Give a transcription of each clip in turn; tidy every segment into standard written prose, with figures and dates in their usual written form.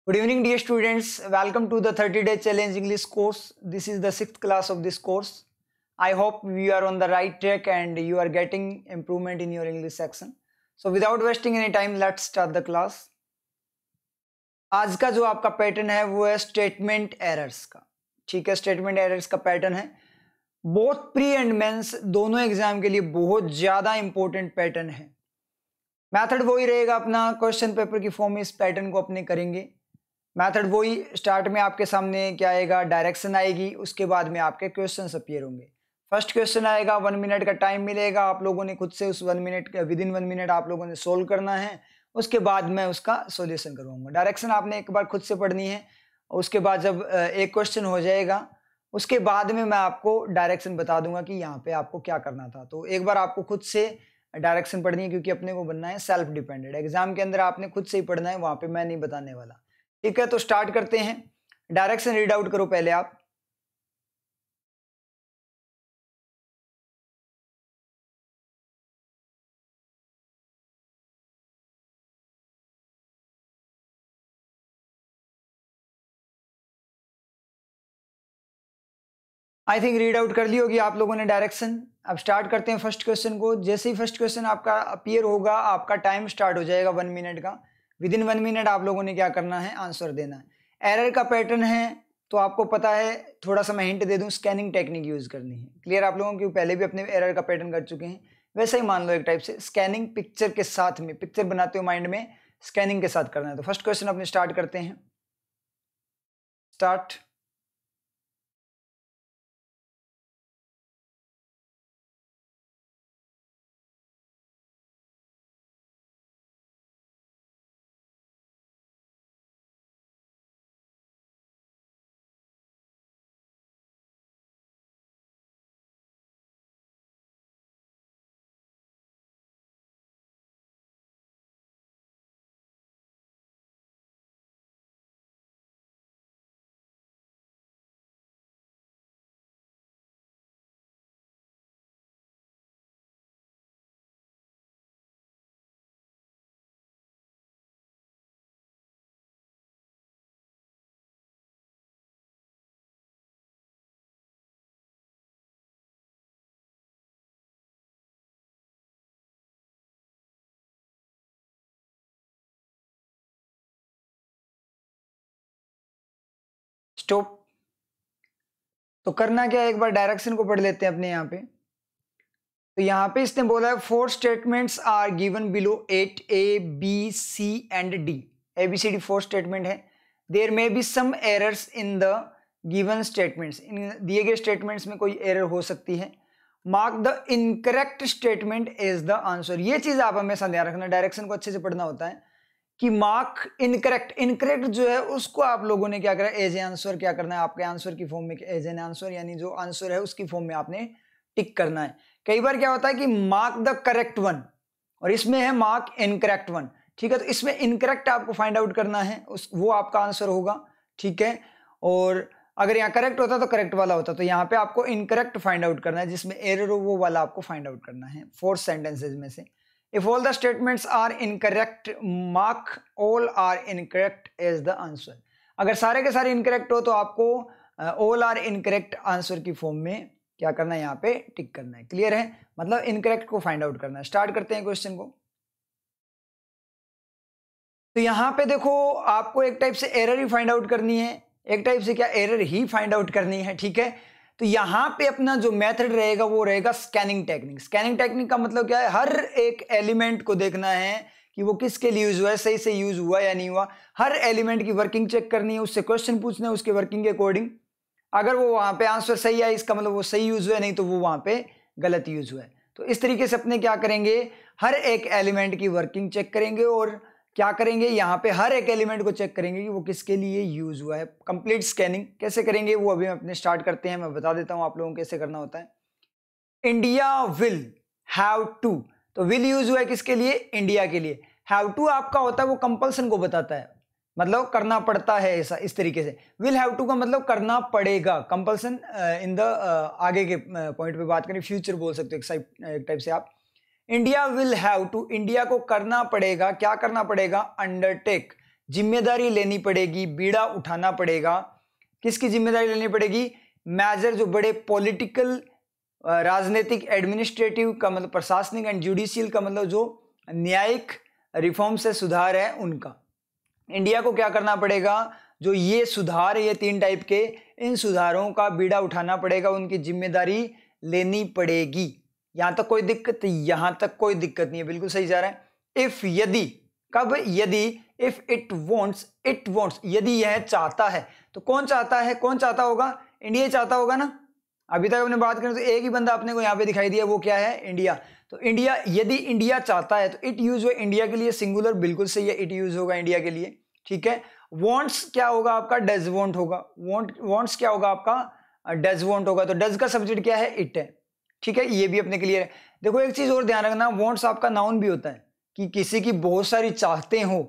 Good evening, dear students. Welcome to the 30-day challenge English course. This is the 6th class of this course. I hope you are on the right track and you are getting improvement in your English section. So without wasting any time, let's start the class. आज का जो आपका pattern है वो है statement errors का. ठीक है, स्टेटमेंट एरर्स का पैटर्न है. बोथ प्री एंड मेंस दोनों एग्जाम के लिए बहुत ज्यादा इंपॉर्टेंट पैटर्न है. मेथड वही रहेगा अपना, क्वेश्चन पेपर की फॉर्म में इस पैटर्न को अपने करेंगे. मेथड वही, स्टार्ट में आपके सामने क्या आएगा, डायरेक्शन आएगी, उसके बाद में आपके क्वेश्चंस अपीयर होंगे. फर्स्ट क्वेश्चन आएगा, 1 मिनट का टाइम मिलेगा, आप लोगों ने खुद से उस 1 मिनट विदिन 1 मिनट आप लोगों ने सोल्व करना है. उसके बाद मैं उसका सॉल्यूशन करवाऊंगा. डायरेक्शन आपने एक बार खुद से पढ़नी है. उसके बाद जब एक क्वेश्चन हो जाएगा उसके बाद में मैं आपको डायरेक्शन बता दूंगा कि यहाँ पे आपको क्या करना था. तो एक बार आपको खुद से डायरेक्शन पढ़नी है क्योंकि अपने को बनना है सेल्फ डिपेंडेंट. एग्जाम के अंदर आपने खुद से ही पढ़ना है, वहां पे मैं नहीं बताने वाला. ठीक है, तो स्टार्ट करते हैं. डायरेक्शन रीड आउट करो पहले आप. आई थिंक रीड आउट कर ली होगी आप लोगों ने डायरेक्शन. अब स्टार्ट करते हैं फर्स्ट क्वेश्चन को. जैसे ही फर्स्ट क्वेश्चन आपका अपीयर होगा आपका टाइम स्टार्ट हो जाएगा 1 मिनट का. विदिन 1 मिनट आप लोगों ने क्या करना है, आंसर देना है. एरर का पैटर्न है तो आपको पता है, थोड़ा सा मैं हिंट दे दूं, स्कैनिंग टेक्निक यूज करनी है. क्लियर आप लोगों की, पहले भी अपने एरर का पैटर्न कर चुके हैं. वैसे ही मान लो एक टाइप से स्कैनिंग पिक्चर के साथ में, पिक्चर बनाते हो माइंड में, स्कैनिंग के साथ करना है. तो फर्स्ट क्वेश्चन अपने स्टार्ट करते हैं. स्टार्ट. स्टॉप. तो करना क्या है, एक बार डायरेक्शन को पढ़ लेते हैं अपने यहाँ पे. तो यहाँ पे इसने बोला है 4 statements are given below 8 A B C and D. ABCD 4 statement है. There may be some errors in the given statements. इन दिए गए स्टेटमेंट्स में कोई एरर हो सकती है. Mark the incorrect statement is the answer. ये चीज आप हमेशा ध्यान रखना, डायरेक्शन को अच्छे से पढ़ना होता है कि मार्क इनकरेक्ट. इनकरेक्ट जो है उसको आप लोगों ने क्या करा, एज ए आंसर क्या करना है, आपके आंसर की फॉर्म में एज एन आंसर, यानी जो आंसर है उसकी फॉर्म में आपने टिक करना है. कई बार क्या होता है कि मार्क द करेक्ट वन, और इसमें है मार्क इनकरेक्ट वन. ठीक है, तो इसमें इनकरेक्ट आपको फाइंड आउट करना है, वो आपका आंसर होगा. ठीक है, और अगर यहाँ करेक्ट होता तो करेक्ट वाला होता, तो यहाँ पे आपको इनकरेक्ट फाइंड आउट करना है, जिसमें एरर हो वो वाला आपको फाइंड आउट करना है. 4 सेंटेंसेज में से if all the statements are incorrect, mark all are incorrect as the answer. अगर सारे के सारे इनकरेक्ट हो तो आपको all are incorrect आंसर की फॉर्म में क्या करना है, यहाँ पे टिक करना है. क्लियर है, मतलब इनकरेक्ट को फाइंड आउट करना है. स्टार्ट करते हैं क्वेश्चन को. तो यहाँ पे देखो आपको एक टाइप से एरर ही फाइंड आउट करनी है, एक टाइप से क्या एरर ही फाइंड आउट करनी है. ठीक है, तो यहाँ पे अपना जो मेथड रहेगा वो रहेगा स्कैनिंग टेक्निक. स्कैनिंग टेक्निक का मतलब क्या है, हर एक एलिमेंट को देखना है कि वो किसके लिए यूज हुआ है, सही से यूज हुआ या नहीं हुआ. हर एलिमेंट की वर्किंग चेक करनी है, उससे क्वेश्चन पूछना है उसके वर्किंग के अकॉर्डिंग. अगर वो वहां पे आंसर सही है इसका मतलब वो सही यूज हुआ है, नहीं तो वो वहां पे गलत यूज हुआ है. तो इस तरीके से अपने क्या करेंगे, हर एक एलिमेंट की वर्किंग चेक करेंगे और क्या करेंगे, यहाँ पे हर एक एलिमेंट को चेक करेंगे कि वो किसके लिए यूज हुआ है. कंप्लीट स्कैनिंग कैसे करेंगे वो अभी अपने स्टार्ट करते हैं. मैं बता देता हूँ आप लोगों को कैसे करना होता है. इंडिया विल हैव टू, तो विल यूज हुआ है किसके लिए, इंडिया के लिए. हैव टू आपका होता है वो कंपल्सन को बताता है, मतलब करना पड़ता है. ऐसा इस तरीके से विल हैव टू का मतलब करना पड़ेगा. कंपल्सन इन द आगे के पॉइंट पे बात करें, फ्यूचर बोल सकते हो एक टाइप से आप. India will have to, India को करना पड़ेगा, क्या करना पड़ेगा, अंडरटेक. जिम्मेदारी लेनी पड़ेगी, बीड़ा उठाना पड़ेगा। किसकी जिम्मेदारी लेनी पड़ेगी? मेजर जो बड़े पॉलिटिकल, राजनीतिक, एडमिनिस्ट्रेटिव का मतलब प्रशासनिक, एंड जुडिशियल का मतलब जो न्यायिक रिफॉर्म्स है, सुधार है, उनका इंडिया को क्या करना पड़ेगा? जो ये सुधार है, ये 3 टाइप के, इन सुधारों का बीड़ा उठाना पड़ेगा, उनकी जिम्मेदारी लेनी पड़ेगी। यहां तक कोई दिक्कत? यहां तक कोई दिक्कत नहीं है, बिल्कुल सही जा रहा है। इफ, यदि, कब? यदि, if it wants, it wants, यदि यह चाहता है। तो कौन चाहता है? कौन चाहता होगा? इंडिया ही चाहता होगा ना। अभी तक अपने बात करें तो एक ही बंदा अपने को यहाँ पे दिखाई दिया, वो क्या है? इंडिया। तो इंडिया, यदि इंडिया चाहता है तो इट यूज हुआ इंडिया के लिए, सिंगुलर, बिल्कुल सही है, इट यूज होगा इंडिया के लिए, ठीक है। वॉन्ट्स क्या होगा आपका? डज वॉन्ट होगा। वॉन्ट्स क्या होगा आपका? डज वॉन्ट होगा। तो डज का सब्जेक्ट क्या है? इट है, ठीक है, ये भी अपने क्लियर है। देखो एक चीज और ध्यान रखना, वॉन्ट्स आपका नाउन भी होता है, कि किसी की बहुत सारी चाहते हो,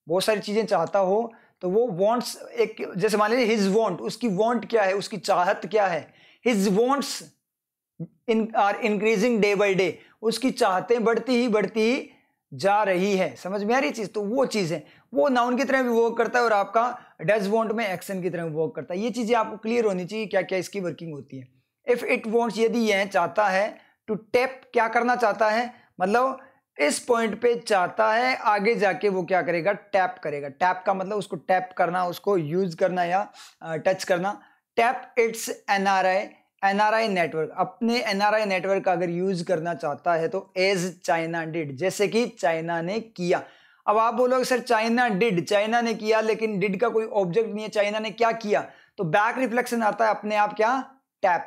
बहुत सारी चीजें चाहता हो, तो वो वॉन्ट्स, एक जैसे मान लीजिए हिज वॉन्ट, उसकी वॉन्ट क्या है? उसकी चाहत क्या है? His wants are increasing day by day, उसकी चाहतें बढ़ती ही जा रही है। समझ में आ रही चीज? तो वो चीज है, वो नाउन की तरह भी वर्क करता है, और आपका डज वॉन्ट में एक्शन की तरह वर्क करता है। ये चीजें आपको क्लियर होनी चाहिए, क्या क्या इसकी वर्किंग होती है। इफ इट वॉन्ट्स, यदि यह चाहता है, टू टैप, क्या करना चाहता है? मतलब इस पॉइंट पे चाहता है, आगे जाके वो क्या करेगा? टैप करेगा। टैप का मतलब उसको टैप करना, उसको यूज करना या टच करना। टैप इट्स एनआरआई नेटवर्क, अपने एनआरआई नेटवर्क का अगर यूज करना चाहता है तो एज चाइना डिड, जैसे कि चाइना ने किया। अब आप बोलोगे सर चाइना डिड, चाइना ने किया, लेकिन डिड का कोई ऑब्जेक्ट नहीं है, चाइना ने क्या किया? तो बैक रिफ्लेक्शन आता है अपने आप, क्या? टैप,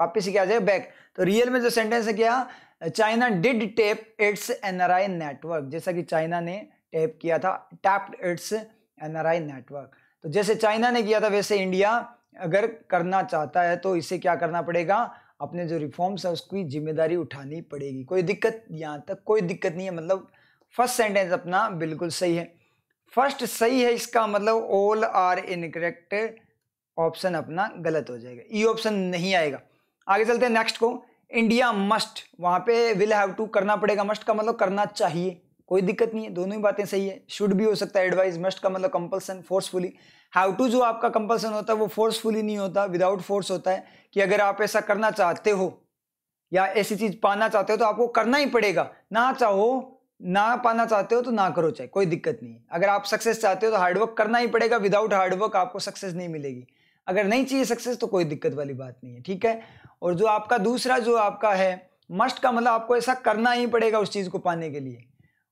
वापिस क्या आ जाए? बैक। तो रियल में जो सेंटेंस है क्या? China did tap its NRI network, जैसा कि चाइना ने टैप किया था, टैप्ड इट्स एनआरआई नेटवर्क। तो जैसे चाइना ने किया था, वैसे इंडिया अगर करना चाहता है तो इसे क्या करना पड़ेगा? अपने जो रिफॉर्म्स है उसकी जिम्मेदारी उठानी पड़ेगी। कोई दिक्कत? यहां तक कोई दिक्कत नहीं है, मतलब फर्स्ट सेंटेंस अपना बिल्कुल सही है। फर्स्ट सही है, इसका मतलब ऑल आर इनकरेक्ट, ऑप्शन अपना गलत हो जाएगा, ई ऑप्शन नहीं आएगा। आगे चलते हैं नेक्स्ट को। इंडिया मस्ट, वहां पे विल हैव टू करना पड़ेगा, मस्ट का मतलब करना चाहिए, कोई दिक्कत नहीं है, दोनों ही बातें सही है। शुड भी हो सकता है, एडवाइस। मस्ट का मतलब कंपल्सन, फोर्सफुली। हैव टू जो आपका कंपल्सन होता है वो फोर्सफुली नहीं होता, विदाउट फोर्स होता है, कि अगर आप ऐसा करना चाहते हो या ऐसी चीज पाना चाहते हो तो आपको करना ही पड़ेगा, ना चाहो, ना पाना चाहते हो तो ना करो, चाहे, कोई दिक्कत नहीं है। अगर आप सक्सेस चाहते हो तो हार्डवर्क करना ही पड़ेगा, विदाउट हार्डवर्क आपको सक्सेस नहीं मिलेगी। अगर नहीं चाहिए सक्सेस तो कोई दिक्कत वाली बात नहीं है, ठीक है। और जो आपका दूसरा जो आपका है मस्ट का मतलब आपको ऐसा करना ही पड़ेगा उस चीज को पाने के लिए,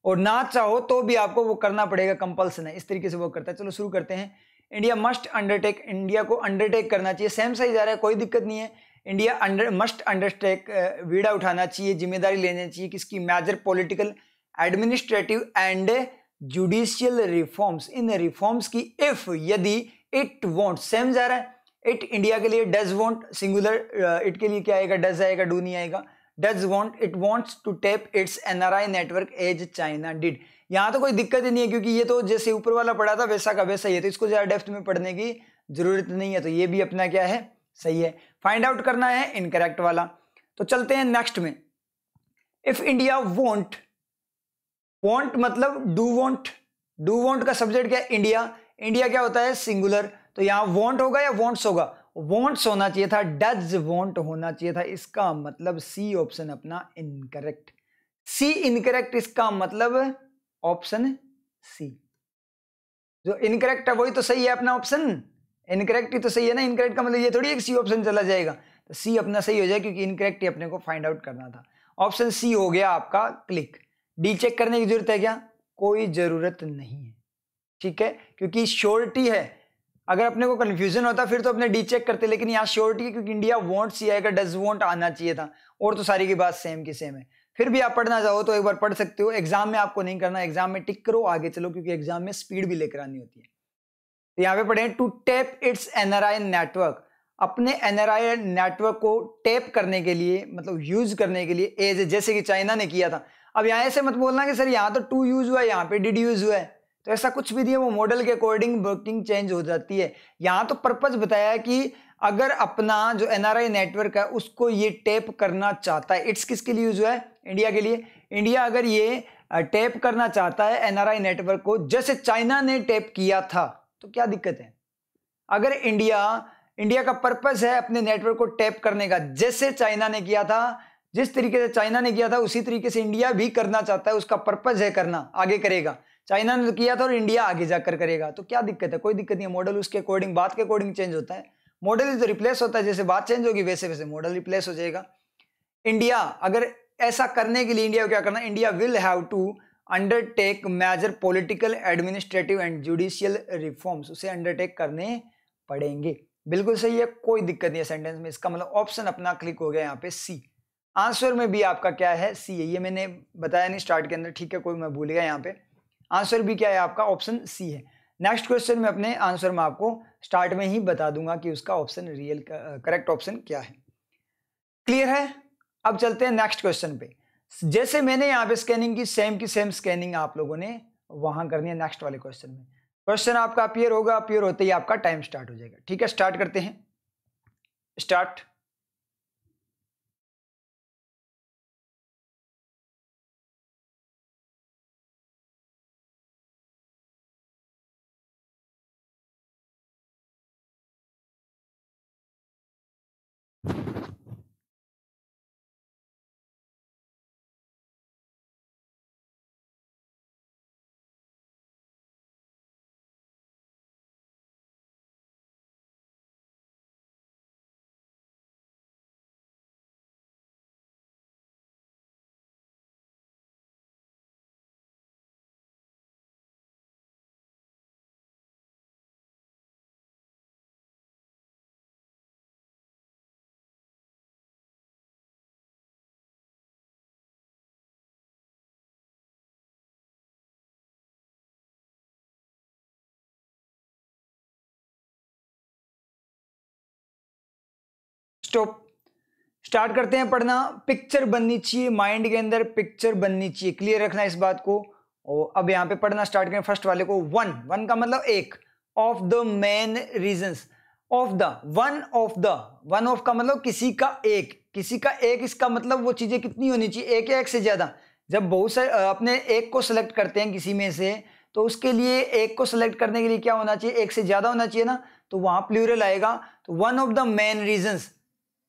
और ना चाहो तो भी आपको वो करना पड़ेगा, कंपल्सन है, इस तरीके से वो करता है। चलो शुरू करते हैं। इंडिया मस्ट अंडरटेक, इंडिया को अंडरटेक करना चाहिए, सेम सही जा रहा है, कोई दिक्कत नहीं है। इंडिया मस्ट अंडरटेक, बीड़ा उठाना चाहिए, जिम्मेदारी लेनी चाहिए, किसकी? Major political, administrative and judicial reforms, इन रिफॉर्म्स की। इफ, यदि, इट वॉन्ट, सेम जा रहा है। इट इंडिया के लिए, डज वॉन्ट सिंगुलर, इट के लिए क्या आएगा? डज आएगा, डू नहीं आएगा। Does want, it wants to tap its NRI network as China did. यहां तो कोई दिक्कत ही नहीं है, क्योंकि ये तो जैसे ऊपर वाला पढ़ा था वैसा का वैसा ही है, तो इसको ज्यादा डेप्थ में पढ़ने की जरूरत नहीं है, तो ये भी अपना क्या है? सही है। फाइंड आउट करना है इनकरेक्ट वाला। तो चलते हैं नेक्स्ट में। इफ इंडिया वॉन्ट, वॉन्ट मतलब डू वॉन्ट, डू वॉन्ट का सब्जेक्ट क्या है? इंडिया। इंडिया क्या होता है? सिंगुलर। तो यहां वॉन्ट होगा या वॉन्ट्स होगा? वॉन्ट्स होना चाहिए था, डज वॉन्ट होना चाहिए था, इसका मतलब सी ऑप्शन अपना इनकरेक्ट। सी इनकरेक्ट, इसका मतलब ऑप्शन सी। जो इनकरेक्ट है वही तो सही है अपना ऑप्शन, इनकरेक्ट ही तो सही है ना। इनकरेक्ट का मतलब ये थोड़ी एक सी ऑप्शन चला जाएगा, तो सी अपना सही हो जाए, क्योंकि इनकरेक्ट ही अपने को फाइंड आउट करना था। ऑप्शन सी हो गया आपका क्लिक। डी चेक करने की जरूरत है क्या? कोई जरूरत नहीं है, ठीक है, क्योंकि श्योरिटी है। अगर अपने को कंफ्यूजन होता फिर तो अपने डी चेक करते, लेकिन यहाँ श्योरिटी है, क्योंकि इंडिया वॉन्ट्स ही आएगा, डज वॉन्ट आना चाहिए था, और तो सारी की बात सेम की सेम है। फिर भी आप पढ़ना चाहो तो एक बार पढ़ सकते हो, एग्जाम में आपको नहीं करना, एग्जाम में टिक करो, आगे चलो, क्योंकि एग्जाम में स्पीड भी लेकर आनी होती है। तो यहाँ पे पढ़े to tap its NRI network, अपने एनआरआई नेटवर्क को टैप करने के लिए, मतलब यूज करने के लिए, एज, जैसे कि चाइना ने किया था। अब यहाँ ऐसे मत बोलना कि सर यहाँ तो टू यूज हुआ है, यहाँ पे डिड यूज हुआ है, तो ऐसा कुछ भी नहीं है, वो मॉडल के अकॉर्डिंग वर्किंग चेंज हो जाती है। यहाँ तो पर्पज बताया कि अगर अपना जो एनआरआई नेटवर्क है उसको ये टैप करना चाहता है, इट्स किसके लिए यूज हुआ है? इंडिया के लिए। इंडिया अगर ये टैप करना चाहता है एनआरआई नेटवर्क को जैसे चाइना ने टैप किया था, तो क्या दिक्कत है? अगर इंडिया का पर्पस है अपने नेटवर्क को टैप करने का, जैसे चाइना ने किया था, जिस तरीके से चाइना ने किया था उसी तरीके से इंडिया भी करना चाहता है, उसका पर्पस है करना, आगे करेगा। चाइना ने तो किया था और इंडिया आगे जाकर करेगा, तो क्या दिक्कत है? कोई दिक्कत नहीं है। मॉडल उसके अकॉर्डिंग, बात के अकॉर्डिंग चेंज होता है। मॉडल तो रिप्लेस होता है, जैसे बात चेंज होगी वैसे वैसे मॉडल रिप्लेस हो जाएगा। इंडिया अगर ऐसा करने के लिए इंडिया को क्या करना, India will have to undertake major political, administrative and judicial reforms, उसे अंडरटेक करने पड़ेंगे। बिल्कुल सही है, कोई दिक्कत नहीं है सेंटेंस में। इसका मतलब ऑप्शन अपना क्लिक हो गया यहाँ पे सी। आंसर में भी आपका क्या है? सी है। ये मैंने बताया नहीं स्टार्ट के अंदर, ठीक है, कोई मैं भूल गया यहाँ पे। आंसर भी क्या है आपका? ऑप्शन सी है। नेक्स्ट क्वेश्चन में अपने आंसर में आपको स्टार्ट में ही बता दूंगा कि उसका ऑप्शन रियल करेक्ट ऑप्शन क्या है। क्लियर है? अब चलते हैं नेक्स्ट क्वेश्चन पे। जैसे मैंने यहाँ पे स्कैनिंग की सेम स्कैनिंग आप लोगों ने वहां करनी है नेक्स्ट वाले क्वेश्चन में। क्वेश्चन आपका अपीयर होगा, अपीयर होते ही आपका टाइम स्टार्ट हो जाएगा। ठीक है, स्टार्ट करते हैं। स्टार्ट। स्टॉप। स्टार्ट करते हैं पढ़ना। पिक्चर बननी चाहिए माइंड के अंदर, पिक्चर बननी चाहिए, क्लियर रखना इस बात को। और अब यहाँ पे पढ़ना स्टार्ट करें फर्स्ट वाले को। वन का मतलब एक, of the main reasons, of the, one of का मतलब किसी का एक, इसका मतलब वो चीजें कितनी होनी चाहिए? एक या एक से ज्यादा। जब बहुत सारे अपने एक को सिलेक्ट करते हैं किसी में से, तो उसके लिए एक को सिलेक्ट करने के लिए क्या होना चाहिए? एक से ज्यादा होना चाहिए ना, तो वहां प्लूरल आएगा। तो one of the main reasons,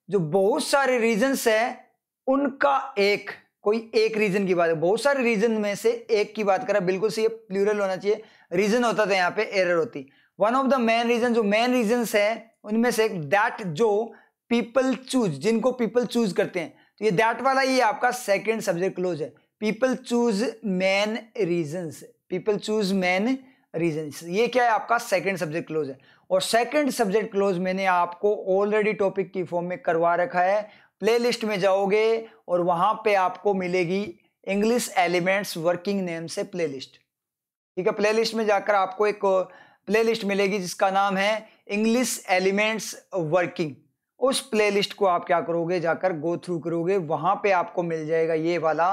जो बहुत सारे रीजंस है उनका एक, कोई एक रीजन की बात है, बहुत सारे रीजन में से एक की बात करा, बिल्कुल सही है, प्लूरल होना चाहिए। रीजन होता था यहाँ पे एरर होती। One of the main reason, जो मेन रीजंस है उनमें से एक, दैट जो पीपल चूज, जिनको पीपल चूज करते हैं, तो ये दैट वाला ये आपका सेकंड सब्जेक्ट क्लोज है। People choose main reasons, people choose main reasons, ये क्या है आपका? सेकंड सब्जेक्ट क्लोज है। और सेकंड सब्जेक्ट क्लोज मैंने आपको ऑलरेडी टॉपिक की फॉर्म में करवा रखा है। प्लेलिस्ट में जाओगे और वहां पे आपको मिलेगी इंग्लिश एलिमेंट्स वर्किंग नेम से प्लेलिस्ट। ठीक है, प्लेलिस्ट में जाकर आपको एक प्लेलिस्ट मिलेगी जिसका नाम है इंग्लिश एलिमेंट्स वर्किंग। उस प्लेलिस्ट को आप क्या करोगे? जाकर गो थ्रू करोगे, वहां पे आपको मिल जाएगा ये वाला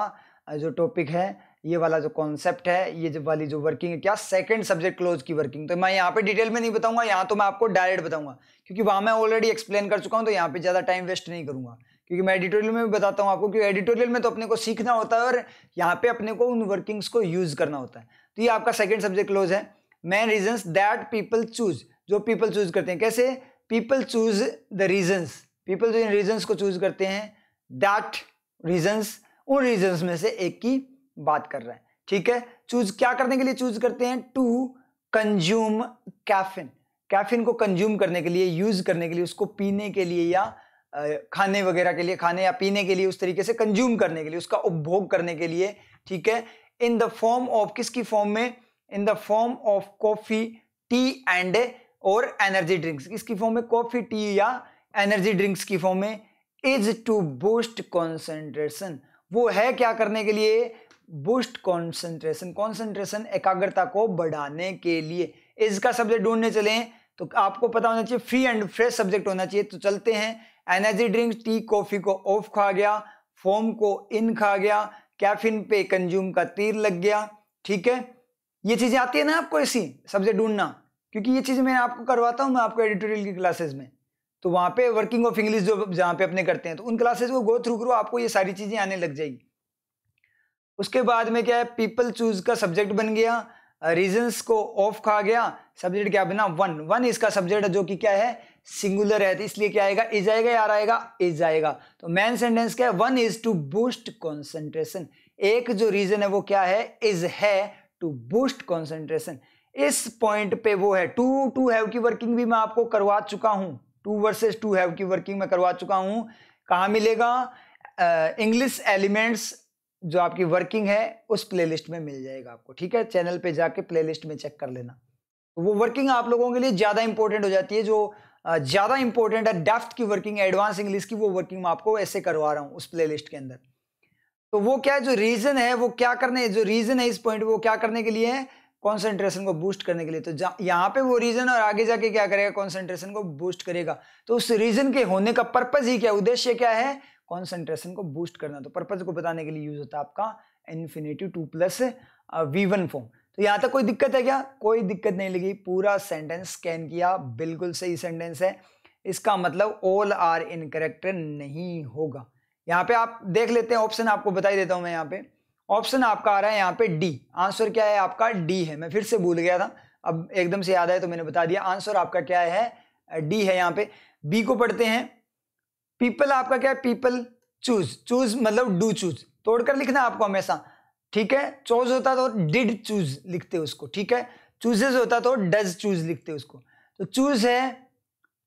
जो टॉपिक है, ये वाला जो कॉन्सेप्ट है, ये जो वाली जो वर्किंग है, क्या? सेकंड सब्जेक्ट क्लोज की वर्किंग। तो मैं यहाँ पे डिटेल में नहीं बताऊंगा, यहाँ तो मैं आपको डायरेक्ट बताऊंगा, क्योंकि वहां मैं ऑलरेडी एक्सप्लेन कर चुका हूँ, तो यहाँ पे ज्यादा टाइम वेस्ट नहीं करूंगा, क्योंकि मैं एडिटोरियल में भी बताता हूँ आपको, क्योंकि एडिटोरियल में तो अपने को सीखना होता है और यहाँ पे अपने को उन वर्किंग्स को यूज करना होता है। तो ये आपका सेकंड सब्जेक्ट क्लोज है। Main reasons that people choose, जो पीपल चूज करते हैं, कैसे? People choose the reasons, people जो रीजंस को चूज करते हैं, दैट रीजंस, उन रीजंस में से एक की बात कर रहा है। ठीक है, चूज क्या करने के लिए चूज करते हैं? टू कंज्यूम कैफीन, कैफीन को कंज्यूम करने के लिए, यूज करने के लिए, उसको पीने के लिए या खाने वगैरह के लिए, खाने या पीने के लिए, उस तरीके से कंज्यूम करने के लिए, उसका उपभोग करने के लिए। ठीक है, इन द फॉर्म ऑफ, किसकी फॉर्म में? In the form of coffee, T and और एनर्जी ड्रिंक्स, किसकी फॉर्म में? कॉफी, टी या एनर्जी ड्रिंक्स की फॉर्म में। इज टू बूस्ट कॉन्सेंट्रेशन, वो है क्या करने के लिए? बूस्ट कॉन्सेंट्रेशन, कॉन्सेंट्रेशन एकाग्रता को बढ़ाने के लिए। इसका सब्जेक्ट ढूंढने चले तो आपको पता होना चाहिए, फ्री एंड फ्रेश सब्जेक्ट होना चाहिए। तो चलते हैं, एनर्जी ड्रिंक, टी कॉफी को ऑफ खा गया, फॉर्म को इन खा गया, कैफीन पे कंज्यूम का तीर लग गया। ठीक है, ये चीजें आती है ना आपको ऐसी सब्जेक्ट ढूंढना, क्योंकि ये चीजें मैं आपको करवाता हूं, मैं आपको एडिटोरियल की क्लासेस में, तो वहां पे वर्किंग ऑफ इंग्लिश जो जहां पे अपने करते हैं, तो उन क्लासेस को गो थ्रू करो, आपको ये सारी चीजें आने लग जाएगी। उसके बाद में क्या है, पीपल चूज का सब्जेक्ट बन गया, रीजंस को ऑफ खा गया, सब्जेक्ट क्या बना, वन। वन इसका सब्जेक्ट है जो कि क्या है, सिंगुलर है, तो इसलिए क्या आएगा, इज आएगा या आएगा, इज आएगा। तो मेन सेंटेंस क्या है, one is to boost concentration. एक जो रीजन है वो क्या है, इज है टू बूस्ट कंसंट्रेशन। इस पॉइंट पे वो है। टू हैव की वर्किंग भी मैं आपको करवा चुका हूं, टू वर्सेस टू हैव की वर्किंग मैं करवा चुका हूं। कहां मिलेगा, इंग्लिश एलिमेंट्स जो आपकी वर्किंग है उस प्लेलिस्ट में मिल जाएगा आपको, ठीक है। चैनल पे जाके प्लेलिस्ट में चेक कर लेना। तो वो वर्किंग आप लोगों के लिए ज्यादा इंपॉर्टेंट हो जाती है, जो ज्यादा इंपॉर्टेंट है डेप्थ की वर्किंग, एडवांस इंग्लिश की, वो वर्किंग मैं आपको ऐसे करवा रहा हूं उस प्लेलिस्ट के अंदर। तो वो क्या है, जो रीजन है वो क्या करने, जो रीजन है इस पॉइंट पे वो क्या करने के लिए है, कॉन्सेंट्रेशन को बूस्ट करने के लिए। तो यहाँ पे वो रीजन और आगे जाके क्या करेगा, कॉन्सेंट्रेशन को बूस्ट करेगा। तो उस रीजन के होने का पर्पज ही क्या, उद्देश्य क्या है, कॉन्सेंट्रेशन को बूस्ट करना। तो पर्पज को बताने के लिए यूज होता है आपका infinitive two plus V1 form. तो यहां तक कोई दिक्कत है क्या, कोई दिक्कत नहीं लगी। पूरा सेंटेंस स्कैन किया, बिल्कुल सही सेंटेंस है। इसका मतलब ऑल आर इनकरेक्ट नहीं होगा। यहाँ पे आप देख लेते हैं, ऑप्शन आपको बता ही देता हूं मैं। यहाँ पे ऑप्शन आपका आ रहा है यहाँ पे डी। आंसर क्या है आपका, डी है। मैं फिर से भूल गया था, अब एकदम से याद आया तो मैंने बता दिया। आंसर आपका क्या है, डी है। यहाँ पे बी को पढ़ते हैं। पीपल आपका क्या है, पीपल चूज। चूज मतलब डू चूज, तोड़कर लिखना आपको हमेशा, ठीक है। चूज होता तो डिड चूज लिखते उसको, ठीक है। चूजेस होता तो डज चूज लिखते उसको। तो चूज है,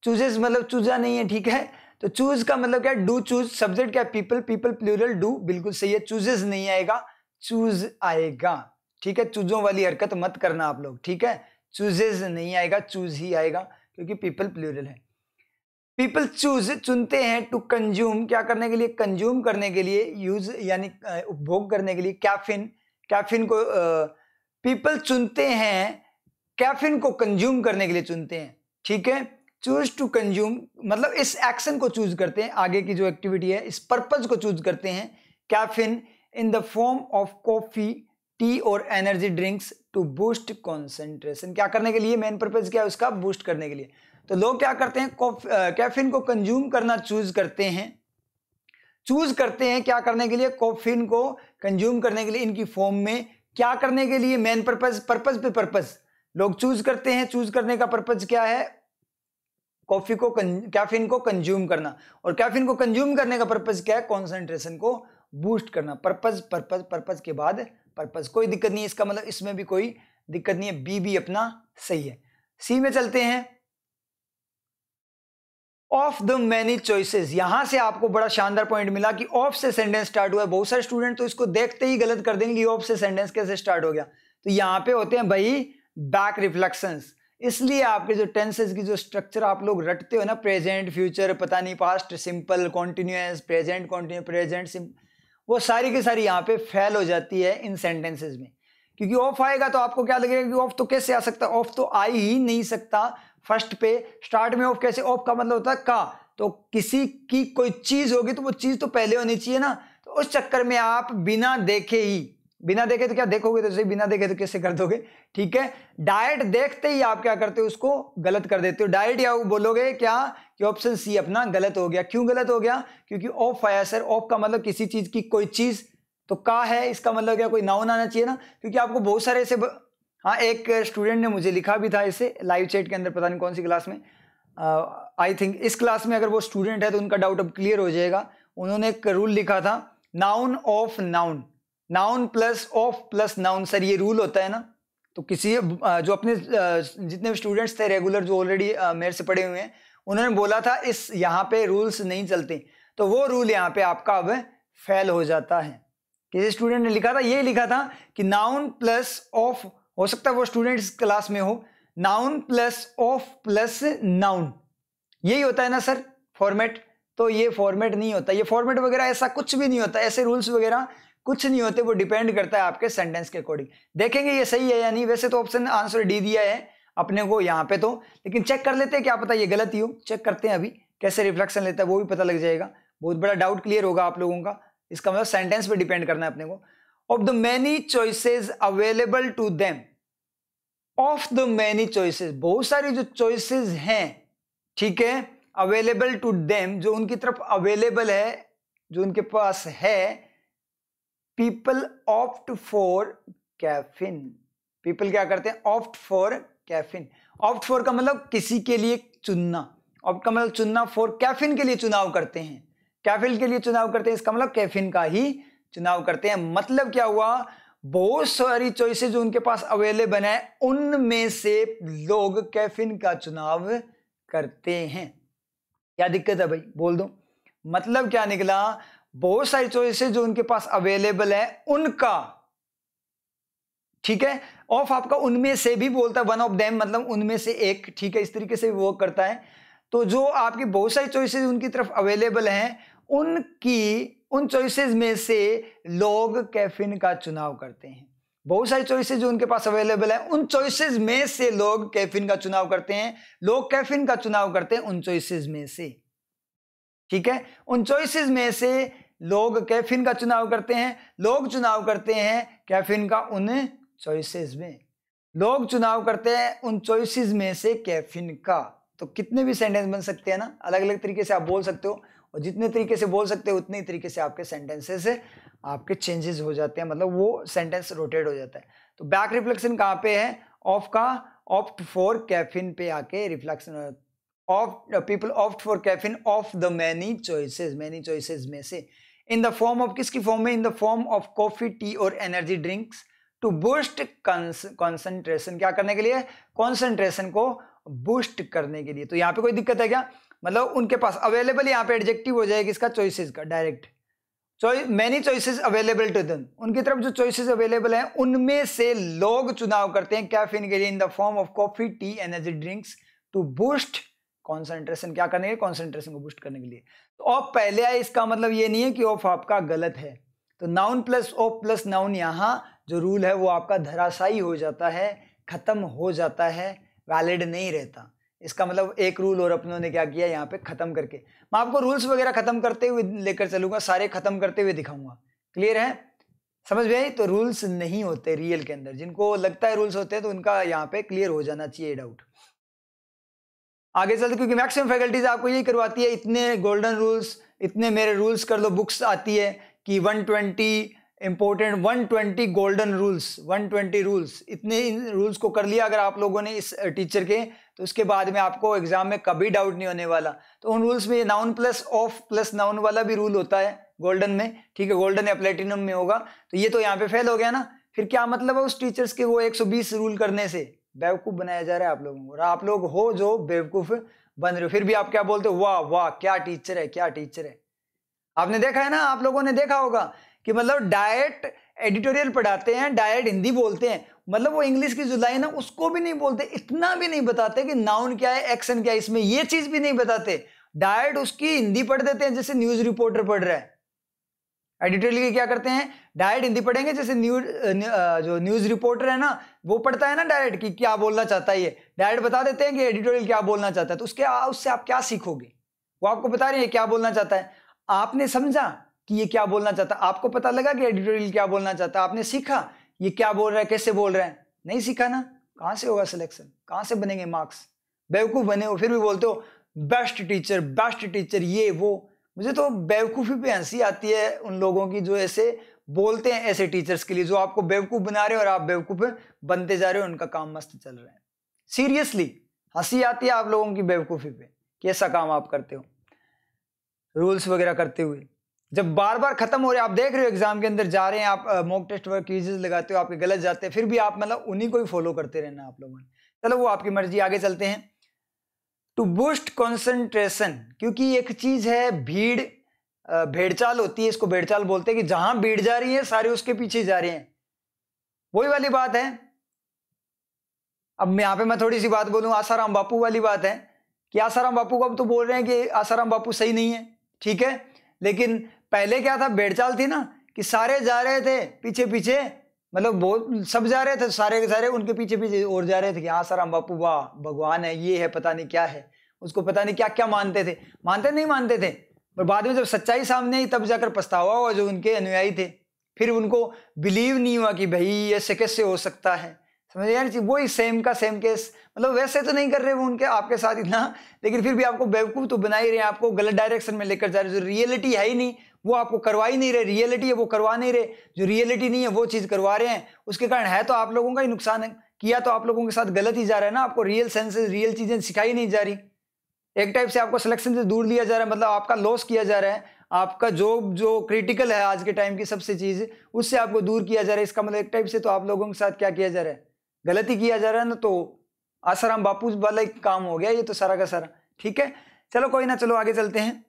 चूजेस मतलब चूजा नहीं है, ठीक है। तो चूज का मतलब क्या है, डू चूज। सब्जेक्ट क्या है, पीपल। पीपल प्लूरल डू, बिल्कुल सही है। चूजेस नहीं आएगा, चूज आएगा, ठीक है। चूजों वाली हरकत मत करना आप लोग, ठीक है। चूजेस नहीं आएगा, चूज ही आएगा, क्योंकि पीपल प्लूरल है। पीपल चूज चुनते हैं, टू कंज्यूम क्या करने के लिए, कंज्यूम करने के लिए, यूज यानी उपभोग करने के लिए, कैफीन। कैफीन को पीपल चुनते हैं, कैफीन को कंज्यूम करने के लिए चुनते हैं, ठीक है। चूज टू कंज्यूम मतलब इस एक्शन को चूज करते हैं, आगे की जो एक्टिविटी है, इस पर्पज को चूज करते हैं। Caffeine in the form of coffee, tea और energy drinks to boost concentration. क्या करने के लिए, मेन पर्पज क्या है उसका, बूस्ट करने के लिए। तो लोग क्या करते हैं, कैफीन को कंज्यूम करना चूज करते हैं। चूज करते हैं क्या करने के लिए, कैफीन को कंज्यूम करने के लिए, इनकी फॉर्म में। क्या करने के लिए, मेन पर्पज, पर्पज पे पर्पज लोग चूज करते हैं। चूज करने का पर्पज क्या है, कॉफी को कैफीन को कंज्यूम करना। और कैफीन को कंज्यूम करने का पर्पज क्या है, कॉन्सेंट्रेशन को बूस्ट करना। पर्पज पर्पज पर्पज के बाद पर्पज, कोई दिक्कत नहीं है। इसका मतलब इसमें भी कोई दिक्कत नहीं है, बी भी अपना सही है। सी में चलते हैं। ऑफ द मैनी चॉइसेस, यहां से आपको बड़ा शानदार पॉइंट मिला कि ऑफ से सेंटेंस स्टार्ट हुआ है। बहुत सारे स्टूडेंट तो इसको देखते ही गलत कर देंगे, ऑफ से सेंटेंस कैसे स्टार्ट हो गया। तो यहां पे होते हैं भाई बैक रिफ्लेक्शंस। इसलिए आपके जो टेंसेस की जो स्ट्रक्चर आप लोग रटते हो ना, प्रेजेंट, फ्यूचर, पता नहीं, past simple, continuous, present continue, present simple, वो सारी की सारी यहाँ पे फेल हो जाती है इन सेंटेंसेस में। क्योंकि ऑफ आएगा तो आपको क्या लगेगा कि ऑफ तो कैसे आ सकता, ऑफ तो आ ही नहीं सकता। फर्स्ट पे स्टार्ट में ऑफ कैसे, ऑफ का मतलब होता है का। तो किसी की कोई चीज होगी तो वो चीज तो पहले होनी चाहिए ना। तो उस चक्कर में आप बिना देखे ही, बिना देखे तो क्या देखोगे, तो सही, बिना देखे तो कैसे कर दोगे, ठीक है। डायरेक्ट देखते ही आप क्या करते हो, उसको गलत कर देते हो। डायरेक्ट या बोलोगे क्या कि ऑप्शन सी अपना गलत हो गया। क्यों गलत हो गया, क्योंकि ऑफ आया सर। ऑफ का मतलब किसी चीज की कोई चीज, तो का है, इसका मतलब क्या कोई नाउन आना चाहिए ना। क्योंकि आपको बहुत सारे ऐसे हाँ, एक स्टूडेंट ने मुझे लिखा भी था इसे लाइव चैट के अंदर, पता नहीं कौन सी क्लास में, आई थिंक इस क्लास में। अगर वो स्टूडेंट है तो उनका डाउट अब क्लियर हो जाएगा। उन्होंने एक रूल लिखा था, noun of noun, noun plus of plus noun. Sir ये रूल होता है ना। तो किसी जो अपने जितने भी स्टूडेंट्स थे रेगुलर, जो ऑलरेडी मेरे से पढ़े हुए हैं, उन्होंने बोला था इस यहाँ पे रूल्स नहीं चलते। तो वो रूल यहाँ पे आपका अब फेल हो जाता है। किसी स्टूडेंट ने लिखा था, ये लिखा था कि नाउन प्लस ऑफ, हो सकता है वो स्टूडेंट इस क्लास में हो, noun plus of plus noun, यही होता है ना सर फॉर्मेट। तो ये फॉर्मेट नहीं होता, ये फॉर्मेट वगैरह ऐसा कुछ भी नहीं होता, ऐसे रूल्स वगैरह कुछ नहीं होते। वो डिपेंड करता है आपके सेंटेंस के अकॉर्डिंग। देखेंगे ये सही है या नहीं। वैसे तो ऑप्शन आंसर डी दिया है अपने को यहाँ पे तो, लेकिन चेक कर लेते हैं, क्या पता ये गलत ही हो। चेक करते हैं अभी कैसे रिफ्लेक्शन लेता है, वो भी पता लग जाएगा। बहुत बड़ा डाउट क्लियर होगा आप लोगों का। इसका मतलब सेंटेंस पे डिपेंड करना है अपने को। Of the many choices available to them, of the many choices, बहुत सारी जो चॉइसेस हैं, ठीक है, अवेलेबल टू देम, जो उनकी तरफ अवेलेबल है, जो उनके पास है, people opt for caffeine. People क्या करते हैं? Opt for caffeine. Opt for का मतलब किसी के लिए चुनना, ऑप्ट का मतलब चुनना, फॉर कैफीन के लिए चुनाव करते हैं, कैफीन के लिए चुनाव करते हैं, इसका मतलब कैफीन का ही चुनाव करते हैं। मतलब क्या हुआ? बहुत सारी चॉइसेस जो उनके पास अवेलेबल है, उनमें से लोग कैफीन का चुनाव करते हैं। क्या दिक्कत है भाई? बोल दो। मतलब क्या निकला? बहुत सारी चॉइसेस जो उनके पास अवेलेबल है उनका, ठीक है, ऑफ आपका उनमें से भी बोलता है, वन ऑफ देम मतलब उनमें से एक, ठीक है, इस तरीके से वर्क करता है। तो जो आपकी बहुत सारी चॉइसेस उनकी तरफ अवेलेबल हैं, उन चॉइसेस में से लोग कैफीन का चुनाव करते हैं। बहुत सारी चॉइसेस जो उनके पास अवेलेबल है, उन चॉइसेस में से लोग कैफीन का चुनाव करते हैं, लोग कैफीन का चुनाव करते हैं उन चॉइसेस में से, ठीक है, उन चॉइसेस में से लोग कैफीन का चुनाव करते हैं, लोग चुनाव करते हैं कैफीन का उन चॉइसेस में, लोग चुनाव करते हैं उन चॉइसेस में से कैफीन का। तो कितने भी सेंटेंस बन सकते हैं ना, अलग अलग तरीके से आप बोल सकते हो, और जितने तरीके से बोल सकते हो उतने ही तरीके से आपके सेंटेंसेस आपके चेंजेस हो जाते हैं, मतलब वो सेंटेंस रोटेट हो जाता है। तो बैक रिफ्लेक्शन कहाँ पे है? ऑफ का ऑप्ट फॉर कैफीन पे आके reflection, of people opt for caffeine of the many choices में से, इन द फॉर्म ऑफ, किसकी फॉर्म में? In the form of coffee, tea और energy drinks, to boost concentration, क्या करने के लिए? कंसंट्रेशन को बूस्ट करने के लिए। तो यहाँ पे कोई दिक्कत है क्या? मतलब उनके पास अवेलेबल, यहाँ पे एडजेक्टिव हो जाएगा इसका चॉइसेस का, direct choice, many choices available to them, उनकी तरफ जो चॉइसेस अवेलेबल हैं उनमें से लोग चुनाव करते हैं कैफीन के लिए, in the form of coffee, tea, energy drinks, to boost concentration, क्या करने के लिए? कॉन्सेंट्रेशन को बूस्ट करने के लिए। तो ऑफ पहले आए, इसका मतलब ये नहीं है कि ऑफ आपका गलत है। तो noun plus of plus noun, यहाँ जो रूल है वो आपका धराशायी हो जाता है, खत्म हो जाता है, वैलिड नहीं रहता। इसका मतलब एक रूल और अपनों ने क्या किया यहाँ पे खत्म करके, मैं आपको रूल्स वगैरह खत्म करते हुए लेकर चलूंगा, सारे खत्म करते हुए दिखाऊंगा। क्लियर है? समझ में आई? तो रूल्स नहीं होते रियल के अंदर, जिनको लगता है रूल्स होते हैं तो उनका यहाँ पे क्लियर हो जाना चाहिए डाउट। आगे चलते, क्योंकि मैक्सिमम फैकल्टीज आपको यही करवाती है, इतने गोल्डन रूल्स, इतने मेरे रूल्स कर लो, बुक्स आती है कि 120 इंपॉर्टेंट, 120 गोल्डन रूल्स, 120 रूल्स, इतने इन रूल्स को कर लिया अगर आप लोगों ने इस टीचर के, तो उसके बाद में आपको एग्जाम में कभी डाउट नहीं होने वाला। तो उन रूल्स में noun plus of plus noun वाला भी रूल होता है गोल्डन में, ठीक है, गोल्डन या प्लेटिनम में होगा। तो ये तो यहाँ पे फेल हो गया ना, फिर क्या मतलब है उस टीचर्स के वो 120 रूल करने से? बेवकूफ बनाया जा रहा है आप लोगों को, और आप लोग हो जो बेवकूफ बन रहे हो, फिर भी आप क्या बोलते हो? वाह वाह क्या टीचर है, क्या टीचर है। आपने देखा है ना, आप लोगों ने देखा होगा कि मतलब डायरेक्ट एडिटोरियल पढ़ाते हैं, डायरेक्ट हिंदी बोलते हैं, मतलब वो इंग्लिश की जो लाइन है उसको भी नहीं बोलते, इतना भी नहीं बताते कि नाउन क्या है, एक्शन क्या है, इसमें ये चीज भी नहीं बताते, डायरेक्ट उसकी हिंदी पढ़ देते हैं जैसे न्यूज रिपोर्टर पढ़ रहा है। एडिटोरियल क्या करते हैं? डायरेक्ट हिंदी पढ़ेंगे, जैसे जो न्यूज रिपोर्टर है ना वो पढ़ता है ना डायरेक्ट कि क्या बोलना चाहता है, ये डायरेक्ट बता देते हैं कि एडिटोरियल क्या बोलना चाहता है। तो उससे आप क्या सीखोगे? वो आपको बता रहे हैं क्या बोलना चाहता है, आपने समझा कि ये क्या बोलना चाहता है, आपको पता लगा कि एडिटोरियल क्या बोलना चाहता है, आपने सीखा ये क्या बोल रहा है, कैसे बोल रहा है, नहीं सीखा ना, कहां से होगा सिलेक्शन, कहां से बनेंगे मार्क्स? बेवकूफ बने हो, फिर भी बोलते हो बेस्ट टीचर ये वो। मुझे तो बेवकूफी पे हंसी आती है उन लोगों की जो ऐसे बोलते हैं, ऐसे टीचर्स के लिए जो आपको बेवकूफ बना रहे हो और आप बेवकूफ बनते जा रहे हो, उनका काम मस्त चल रहा है। सीरियसली हंसी आती है आप लोगों की बेवकूफी पे, कैसा काम आप करते हो रूल्स वगैरह करते हुए, जब बार बार खत्म हो रहे हैं। आप देख रहे हो एग्जाम के अंदर जा रहे हैं, आप मॉक टेस्ट वगैरह क्विज़ेस लगाते हो, आपके गलत जाते हैं, फिर भी आप मतलब उन्हीं को ही फॉलो करते रहना आप लोगों ने। चलो वो आपकी मर्जी। आगे चलते हैं। टू बूस्ट कंसंट्रेशन, क्योंकि एक चीज है भीड़, भेड़चाल होती है, इसको भेड़चाल बोलते हैं कि जहां भीड़ जा रही है सारे उसके पीछे जा रहे हैं, वही वाली बात है। अब यहाँ पे मैं थोड़ी सी बात बोलूं, आसाराम बापू वाली बात है कि आसाराम बापू को अब तो बोल रहे हैं कि आसाराम बापू सही नहीं है, ठीक है, लेकिन पहले क्या था, भेड़चाल थी ना कि सारे जा रहे थे पीछे पीछे, मतलब बहुत सब जा रहे थे, सारे के सारे उनके पीछे पीछे और जा रहे थे कि आसाराम बापू वाह भगवान है, ये है, पता नहीं क्या है, उसको पता नहीं क्या क्या मानते थे, नहीं मानते थे, पर बाद में जब सच्चाई सामने आई तब जाकर पछतावा हुआ जो उनके अनुयायी थे, फिर उनको बिलीव नहीं हुआ कि भाई ऐसे कैसे हो सकता है। समझ यार, वही सेम का सेम केस, मतलब वैसे तो नहीं कर रहे वो उनके आपके साथ इतना, लेकिन फिर भी आपको बेवकूफ तो बना ही रहे हैं, आपको गलत डायरेक्शन में लेकर जा रहे हैं, जो रियलिटी है ही नहीं वो आपको करवा ही नहीं रहे, रियलिटी है वो करवा नहीं रहे, जो रियलिटी नहीं है वो चीज करवा रहे हैं, उसके कारण है तो आप लोगों का ही नुकसान है, किया तो आप लोगों के साथ गलत ही जा रहा है ना, आपको रियल सेंसेस रियल चीजें सिखाई नहीं जा रही, एक टाइप से आपको सिलेक्शन से दूर लिया जा रहा है, मतलब आपका लॉस किया जा रहा है, आपका जो क्रिटिकल है आज के टाइम की सबसे चीज, उससे आपको दूर किया जा रहा है, इसका मतलब एक टाइप से तो आप लोगों के साथ क्या किया जा रहा है, गलती किया जा रहा है ना, तो आसाराम बापू वाला एक काम हो गया ये तो सारा का सारा। ठीक है, चलो कोई ना, चलो आगे चलते हैं।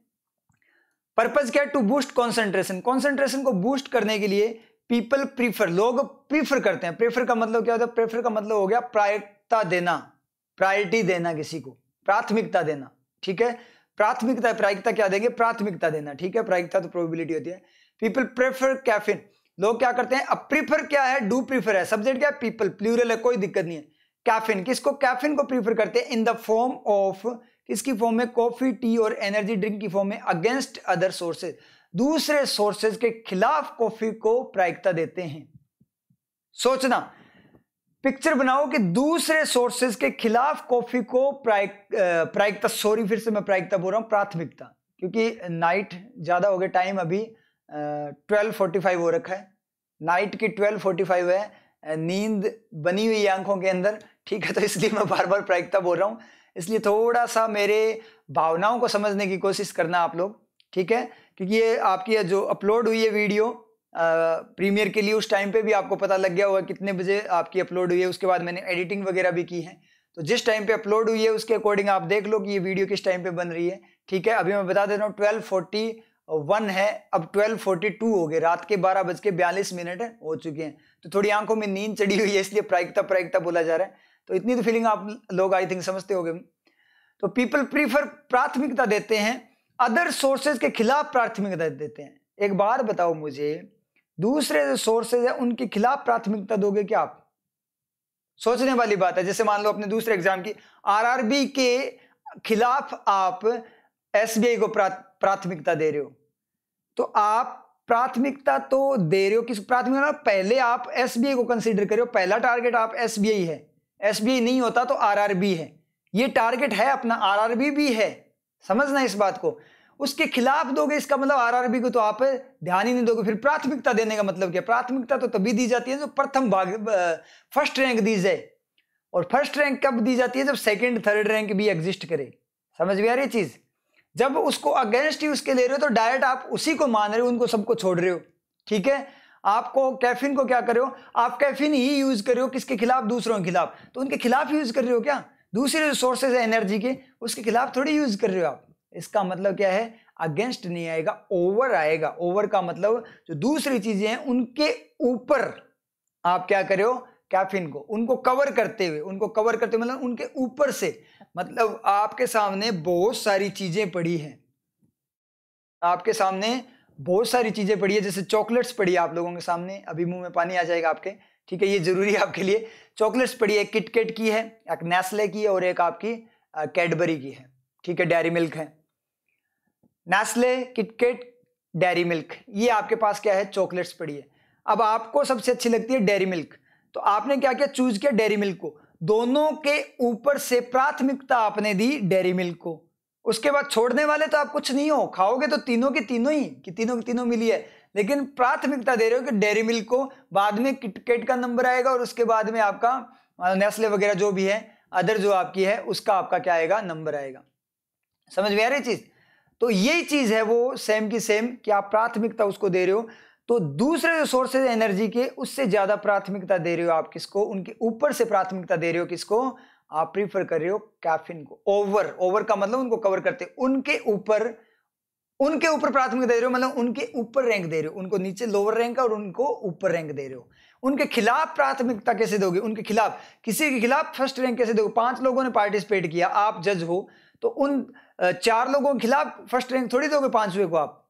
पर्पज क्या है? टू बूस्ट कॉन्सेंट्रेशन, कॉन्सेंट्रेशन को बूस्ट करने के लिए पीपल प्रीफर, लोग प्रीफर करते हैं। प्रेफर का मतलब क्या होता है? प्रेफर का मतलब हो गया प्रायिकता देना, प्रायोरिटी देना, किसी को प्राथमिकता देना। ठीक है, प्राथमिकता, प्रायिकता क्या देंगे? प्राथमिकता देना। ठीक है, प्रायिकता तो प्रोबेबिलिटी होती है। पीपल प्रेफर कैफीन, लोग क्या करते हैं? अब प्रीफर क्या है? डू प्रीफर है, सब्जेक्ट क्या है? पीपल, प्लूरल है, कोई दिक्कत नहीं है। कैफीन, किसको? कैफीन को प्रीफर करते हैं इन द फॉर्म ऑफ, किसकी फॉर्म में? कॉफी, टी और एनर्जी ड्रिंक की फॉर्म में, अगेंस्ट अदर सोर्सेज, दूसरे सोर्सेज के खिलाफ कॉफी को प्रायिकता देते हैं। सोचना, पिक्चर बनाओ कि दूसरे सोर्सेज के खिलाफ कॉफी को प्रायिकता, सॉरी फिर से मैं प्रायिकता बोल रहा हूं, प्राथमिकता, क्योंकि नाइट ज्यादा हो गया, टाइम अभी 12:45 हो रखा है, नाइट की 12:45 है, नींद बनी हुई है आंखों के अंदर। ठीक है, तो इसलिए मैं बार बार प्रायिकता बोल रहा हूं, इसलिए थोड़ा सा मेरे भावनाओं को समझने की कोशिश करना आप लोग। ठीक है, क्योंकि ये आपकी जो अपलोड हुई है वीडियो प्रीमियर के लिए, उस टाइम पे भी आपको पता लग गया होगा कितने बजे आपकी अपलोड हुई है, उसके बाद मैंने एडिटिंग वगैरह भी की है, तो जिस टाइम पे अपलोड हुई है उसके अकॉर्डिंग आप देख लो कि ये वीडियो किस टाइम पे बन रही है। ठीक है, अभी मैं बता देता हूँ 12:41 है, अब 12:42 हो गए, रात के 12:42 हो चुके हैं, तो थोड़ी आंखों में नींद चढ़ी हुई है, इसलिए प्रायिकता प्रायिकता बोला जा रहा है। तो इतनी तो फीलिंग आप लोग आई थिंक समझते होंगे। तो पीपल प्रीफर, प्राथमिकता देते हैं, अदर सोर्सेज के खिलाफ प्राथमिकता देते हैं। एक बार बताओ मुझे, दूसरे जो सोर्सेज है उनके खिलाफ प्राथमिकता दोगे क्या आप? सोचने वाली बात है। जैसे मान लो अपने दूसरे एग्जाम की आरआरबी के खिलाफ आप एसबीआई को प्राथमिकता दे रहे हो, तो आप प्राथमिकता तो दे रहे हो किस प्राथमिकता? पहले आप एसबीआई को कंसीडर करो, पहला टारगेट आप एसबीआई है, एसबीआई नहीं होता तो आरआरबी है, ये टारगेट है अपना, आरआरबी भी है, समझना इस बात को। उसके खिलाफ दोगे, इसका मतलब आरआरबी को तो आप ध्यान ही नहीं दोगे। फिर प्राथमिकता देने का मतलब क्या? प्राथमिकता तो तभी दी जाती है जो प्रथम भाग, फर्स्ट रैंक दी जाए, और फर्स्ट रैंक कब दी जाती है? जब सेकंड थर्ड रैंक भी एग्जिस्ट करे। समझ में आ रही चीज? जब उसको अगेंस्ट ही उसके ले रहे हो तो डायरेक्ट आप उसी को मान रहे हो, उनको सबको छोड़ रहे हो। ठीक है, आपको कैफीन को क्या कर रहे हो? आप कैफीन ही यूज कर रहे हो, किसके खिलाफ? दूसरों के खिलाफ। तो उनके खिलाफ यूज कर रहे हो क्या? दूसरे जो सोर्सेज है एनर्जी के, उसके खिलाफ थोड़ी यूज कर रहे हो आप। इसका मतलब क्या है? अगेंस्ट नहीं आएगा, ओवर आएगा। ओवर का मतलब जो दूसरी चीजें हैं उनके ऊपर आप क्या कर रहे हो? कैफीन को, उनको कवर करते हुए, उनको कवर करते हुए मतलब उनके ऊपर से, मतलब आपके सामने बहुत सारी चीजें पड़ी हैं, आपके सामने बहुत सारी चीजें पड़ी है, जैसे चॉकलेट्स पड़ी है आप लोगों के सामने, अभी मुंह में पानी आ जाएगा आपके। ठीक है, ये जरूरी है आपके लिए। चॉकलेट्स पड़ी है, किटकैट की है, एक नेस्ले की है, और एक आपकी कैडबरी की है। ठीक है, डेयरी मिल्क है, नेस्ले, किटकैट, डेयरी मिल्क, ये आपके पास क्या है? चॉकलेट्स पड़ी है। अब आपको सबसे अच्छी लगती है डेयरी मिल्क, तो आपने क्या किया? चूज किया डेयरी मिल्क को, दोनों के ऊपर से प्राथमिकता आपने दी डेयरी मिल्क को। उसके बाद छोड़ने वाले तो आप कुछ नहीं हो, खाओगे तो तीनों की तीनों ही, कि तीनों की तीनों मिली है, लेकिन प्राथमिकता दे रहे हो कि डेयरी मिल्क को, बाद में किटकैट का नंबर आएगा, और उसके बाद में आपका नेस्ले वगैरह जो भी है, अदर जो आपकी है, उसका आपका क्या आएगा? नंबर आएगा। समझ में आ रही चीज? तो यही चीज है वो सेम की सेम, कि आप प्राथमिकता उसको दे रहे हो, तो दूसरे जो सोर्सेज एनर्जी के, उससे ज्यादा प्राथमिकता दे रहे हो आप किसको? उनके ऊपर से प्राथमिकता दे रहे हो किसको? आप प्रीफर कर रहे हो कैफीन को। ओवर, ओवर का मतलब उनको कवर करते, उनके ऊपर प्राथमिकता दे रहे हो, मतलब उनके ऊपर रैंक दे रहे हो, उनको नीचे लोअर रैंक और उनको ऊपर रैंक दे रहे हो। उनके खिलाफ प्राथमिकता कैसे दोगे? उनके खिलाफ, किसी के खिलाफ फर्स्ट रैंक कैसे दोगे? 5 लोगों ने पार्टिसिपेट किया, आप जज हो, तो उन 4 लोगों के खिलाफ फर्स्ट रैंक थोड़ी दोगे 5वें को, आप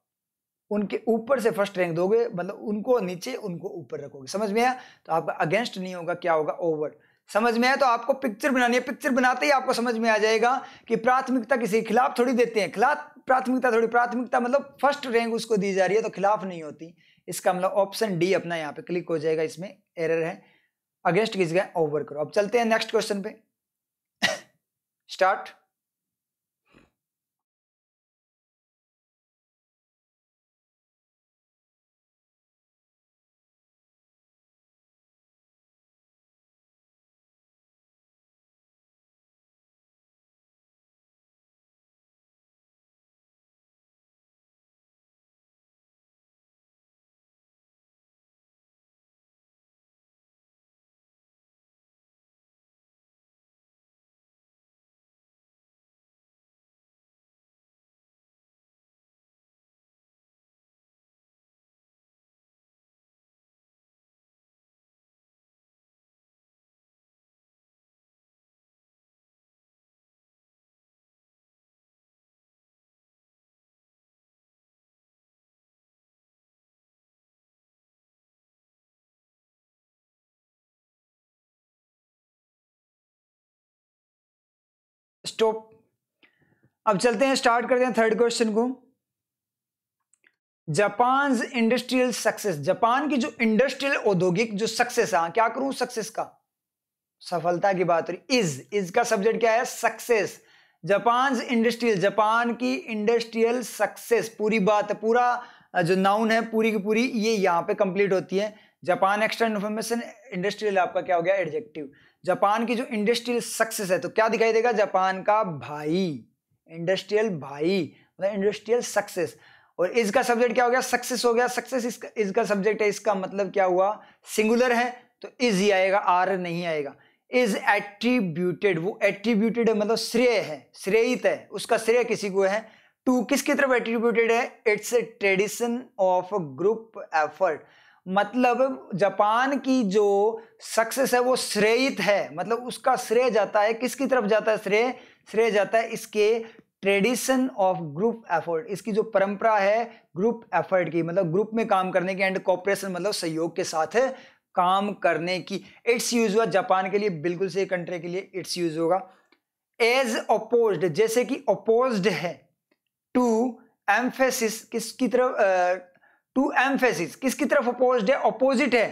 उनके ऊपर से फर्स्ट रैंक दोगे, मतलब उनको नीचे उनको ऊपर रखोगे। समझ में आया? तो आपका अगेंस्ट नहीं होगा, क्या होगा? ओवर। समझ में आया? तो आपको पिक्चर बनानी है, पिक्चर बनाते ही आपको समझ में आ जाएगा कि प्राथमिकता किसी के खिलाफ थोड़ी देते हैं, खिलाफ प्राथमिकता थोड़ी, प्राथमिकता मतलब फर्स्ट रैंक उसको दी जा रही है, तो खिलाफ नहीं होती। इसका मतलब ऑप्शन डी अपना यहाँ पे क्लिक हो जाएगा, इसमें एरर है, अगेंस्ट किस गए? ओवर करो। अब चलते हैं नेक्स्ट क्वेश्चन पे। स्टार्ट। स्टॉप। अब चलते हैं, स्टार्ट करते हैं थर्ड क्वेश्चन को। जापान इंडस्ट्रियल सक्सेस, जापान की जो इंडस्ट्रियल औद्योगिक जो सक्सेस है, क्या करूं सक्सेस का, सफलता की बात रही। इज का सब्जेक्ट क्या है, सक्सेस। जापान इंडस्ट्रियल, जापान की इंडस्ट्रियल सक्सेस, पूरी बात है, पूरा जो नाउन है पूरी की पूरी ये यहाँ पे कंप्लीट होती है। जापान एक्स्ट्रा इन्फॉर्मेशन, इंडस्ट्रियल आपका क्या हो गया, एडजेक्टिव। जापान की जो इंडस्ट्रियल सक्सेस है तो क्या दिखाई देगा, जापान का भाई, इंडस्ट्रियल भाई मतलब इंडस्ट्रियल सक्सेस। और इसका सब्जेक्ट क्या हो गया, सक्सेस हो गया। सक्सेस इसका सब्जेक्ट है, इसका मतलब क्या हुआ, सिंगुलर है तो इज ही आएगा, आर नहीं आएगा। इज एट्रीब्यूटेड, वो एट्रीब्यूटेड है मतलब श्रेय है, श्रेयित है, उसका श्रेय किसी को है। टू किसकी तरफ एट्रीब्यूटेड है, it's a tradition of group effort, मतलब जापान की जो सक्सेस है वो श्रेयित है, मतलब उसका श्रेय जाता है किसकी तरफ जाता है, श्रेय जाता है इसके ट्रेडिशन ऑफ ग्रुप एफर्ट, इसकी जो परंपरा है ग्रुप एफर्ट की, मतलब ग्रुप में काम करने की, एंड कोऑपरेशन मतलब सहयोग के साथ काम करने की। इट्स यूज हुआ जापान के लिए, बिल्कुल सही, कंट्री के लिए इट्स यूज होगा। एज अपोज्ड, जैसे कि अपोज्ड है, टू एम्फेसिस, किसकी तरफ, टू एम्फेसिस किसकी तरफ अपोज्ड है, अपोजिट है,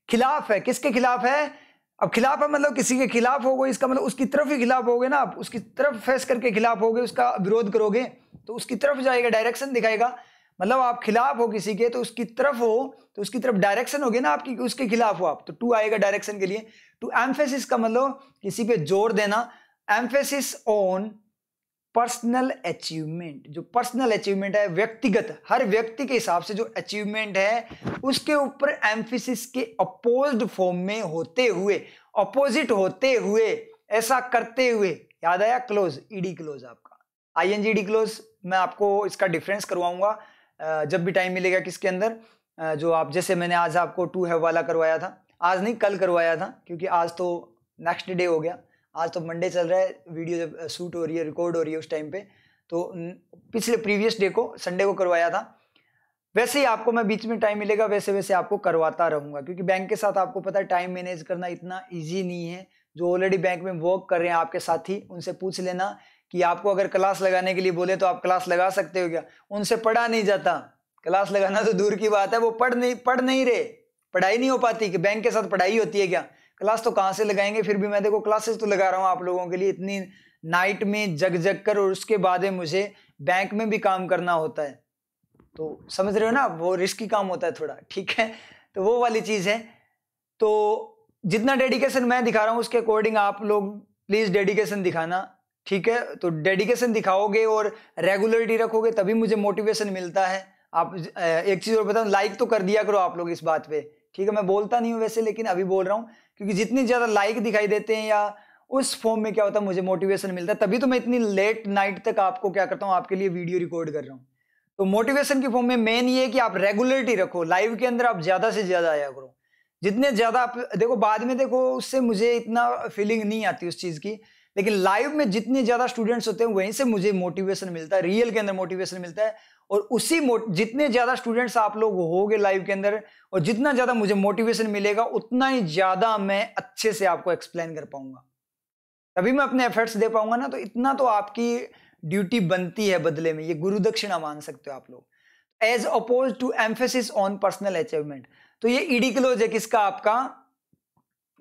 खिलाफ है, किसके खिलाफ है, अब खिलाफ है मतलब किसी के खिलाफ हो गए, इसका मतलब उसकी तरफ ही खिलाफ होगे ना, आप उसकी तरफ फेस करके खिलाफ होगे, उसका विरोध करोगे तो उसकी तरफ जाएगा, डायरेक्शन दिखाएगा, मतलब आप खिलाफ हो किसी के तो उसकी तरफ हो तो उसकी तरफ डायरेक्शन होगी ना आपकी, उसके खिलाफ हो आप, तो टू आएगा डायरेक्शन के लिए। टू एम्फेसिस का मतलब किसी पे जोर देना, एम्फेसिस ऑन पर्सनल अचीवमेंट, जो पर्सनल अचीवमेंट है, व्यक्तिगत, हर व्यक्ति के हिसाब से जो अचीवमेंट है उसके ऊपर एम्फेसिस के अपोज्ड फॉर्म में होते हुए, अपोजिट होते हुए, ऐसा करते हुए, याद आया, क्लोज, ईडी क्लोज आपका, आईएनजी क्लोज, मैं आपको इसका डिफरेंस करवाऊंगा जब भी टाइम मिलेगा किसके अंदर, जो आप, जैसे मैंने आज आपको टू हैव वाला करवाया था, आज नहीं कल करवाया था, क्योंकि आज तो नेक्स्ट डे हो गया, आज तो मंडे चल रहा है, वीडियो जब शूट हो रही है, रिकॉर्ड हो रही है उस टाइम पे, तो पिछले प्रीवियस डे को, संडे को करवाया था। वैसे ही आपको मैं बीच में टाइम मिलेगा वैसे वैसे आपको करवाता रहूंगा, क्योंकि बैंक के साथ आपको पता है टाइम मैनेज करना इतना ईजी नहीं है। जो ऑलरेडी बैंक में वर्क कर रहे हैं आपके साथी, उनसे पूछ लेना कि आपको अगर क्लास लगाने के लिए बोले तो आप क्लास लगा सकते हो क्या, उनसे पढ़ा नहीं जाता, क्लास लगाना तो दूर की बात है, वो पढ़ नहीं रहे, पढ़ाई नहीं हो पाती, कि बैंक के साथ पढ़ाई होती है क्या, क्लास तो कहाँ से लगाएंगे, फिर भी मैं देखो क्लासेस तो लगा रहा हूँ आप लोगों के लिए, इतनी नाइट में जग कर, और उसके बाद में मुझे बैंक में भी काम करना होता है, तो समझ रहे हो ना, वो रिस्की काम होता है थोड़ा, ठीक है, तो वो वाली चीज है। तो जितना डेडिकेशन मैं दिखा रहा हूँ उसके अकॉर्डिंग आप लोग प्लीज डेडिकेशन दिखाना, ठीक है, तो डेडिकेशन दिखाओगे और रेगुलरिटी रखोगे तभी मुझे मोटिवेशन मिलता है। आप एक चीज और बताऊं, लाइक तो कर दिया करो आप लोग इस बात पे, ठीक है, मैं बोलता नहीं हूँ वैसे, लेकिन अभी बोल रहा हूँ, क्योंकि जितनी ज्यादा लाइक दिखाई देते हैं या उस फॉर्म में क्या होता है, मुझे मोटिवेशन मिलता है, तभी तो मैं इतनी लेट नाइट तक आपको क्या करता हूँ, आपके लिए वीडियो रिकॉर्ड कर रहा हूँ। तो मोटिवेशन की फॉर्म में मेन ये है कि आप रेगुलरिटी रखो, लाइव के अंदर आप ज्यादा से ज्यादा आया करो, जितने ज्यादा आप देखो, बाद में देखो उससे मुझे इतना फीलिंग नहीं आती उस चीज की, लेकिन लाइव में जितने ज्यादा स्टूडेंट्स होते हैं वहीं से मुझे मोटिवेशन मिलता है, रियल के अंदर मोटिवेशन मिलता है, और उसी जितने ज्यादा स्टूडेंट्स आप लोग होगे लाइव के अंदर और जितना ज्यादा मुझे मोटिवेशन मिलेगा उतना ही ज्यादा मैं अच्छे से आपको एक्सप्लेन कर पाऊंगा, तभी मैं अपने एफर्ट्स दे पाऊंगा ना, तो इतना तो आपकी ड्यूटी बनती है बदले में, ये गुरु दक्षिणा मान सकते हो आप लोग। As oppose to emphasis on personal achievement, तो ये ईडी क्लोज है किसका, आपका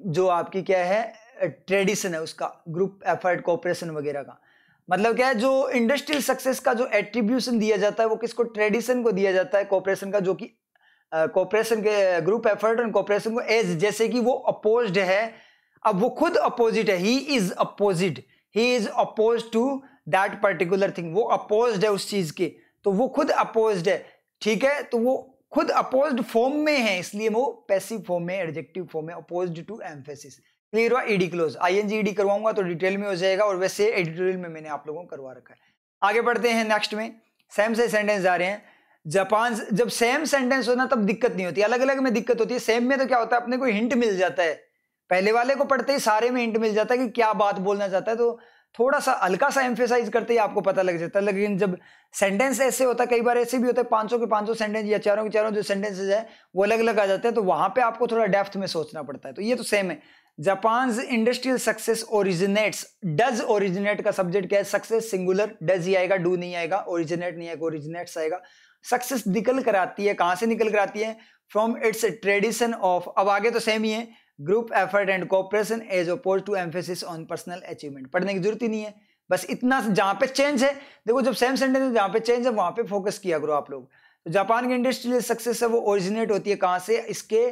जो आपकी क्या है ट्रेडिशन है उसका, ग्रुप एफर्ट कोऑपरेशन वगैरह का, मतलब क्या है, जो इंडस्ट्रियल सक्सेस का जो एट्रीब्यूशन दिया जाता है वो किसको, ट्रेडिशन को दिया जाता है, कोऑपरेशन का, जो कि कोऑपरेशन के ग्रुप एफर्ट और कोऑपरेशन को एज, जैसे कि वो अपोज्ड है, अब वो खुद अपोजिट है, he is oppose to that particular thing, वो अपोज्ड है उस चीज के, तो वो खुद अपोज्ड है, ठीक है, तो वो खुद अपोज्ड फॉर्म में है, इसलिए वो पैसिव फॉर्म में, एडजेक्टिव फॉर्म में, अपोज्ड टू एम्फेसिस। क्लियर हुआ, ईडी क्लोज, आईएनजी ईडी करवाऊंगा तो डिटेल में हो जाएगा, और वैसे एडिटोरियल में मैंने आप लोगों को करवा रखा है। आगे बढ़ते हैं नेक्स्ट में, सेम से सेंटेंस जा रहे हैं। जापान, जब सेम सेंटेंस हो ना तब दिक्कत नहीं होती, अलग अलग में दिक्कत होती है, सेम में तो क्या होता है, अपने को हिंट मिल जाता है, पहले वाले को पढ़ते ही सारे में हिंट मिल जाता है कि क्या बात बोलना चाहता है, तो थोड़ा सा हल्का सा एम्फेसाइज करते ही आपको पता लग जाता है। लेकिन जब सेंटेंस ऐसे होता है, कई बार ऐसे भी होता है 500 के 500 सेंटेंस या चारों के चारों जो सेंटेंसेज है वो अलग अलग आ जाते हैं, तो वहां पे आपको थोड़ा डेप्थ में सोचना पड़ता है, तो ये तो सेम है। Japan industrial success originates, does originate का सब्जेक्ट क्या है? सक्सेस सिंगुलर, डज ही आएगा, डू नहीं आएगा, ओरिजिनेट नहीं आएगा, ओरिजिनेट्स आएगा। सक्सेस निकल कर आती है, कहां से निकल कर आती है? फ्रॉम इट्स ट्रेडिशन ऑफ, अब आगे तो सेम ही है, group effort and cooperation as oppose to emphasis on personal achievement. पढ़ने की जरूरत ही नहीं है, बस इतना जहां पे चेंज है, देखो जब सेम सेंटेंस में जहां पे चेंज है वहां पे फोकस किया करो आप लोग। तो जापान की इंडस्ट्रियल सक्सेस है वो ओरिजिनेट होती है कहां से? इसके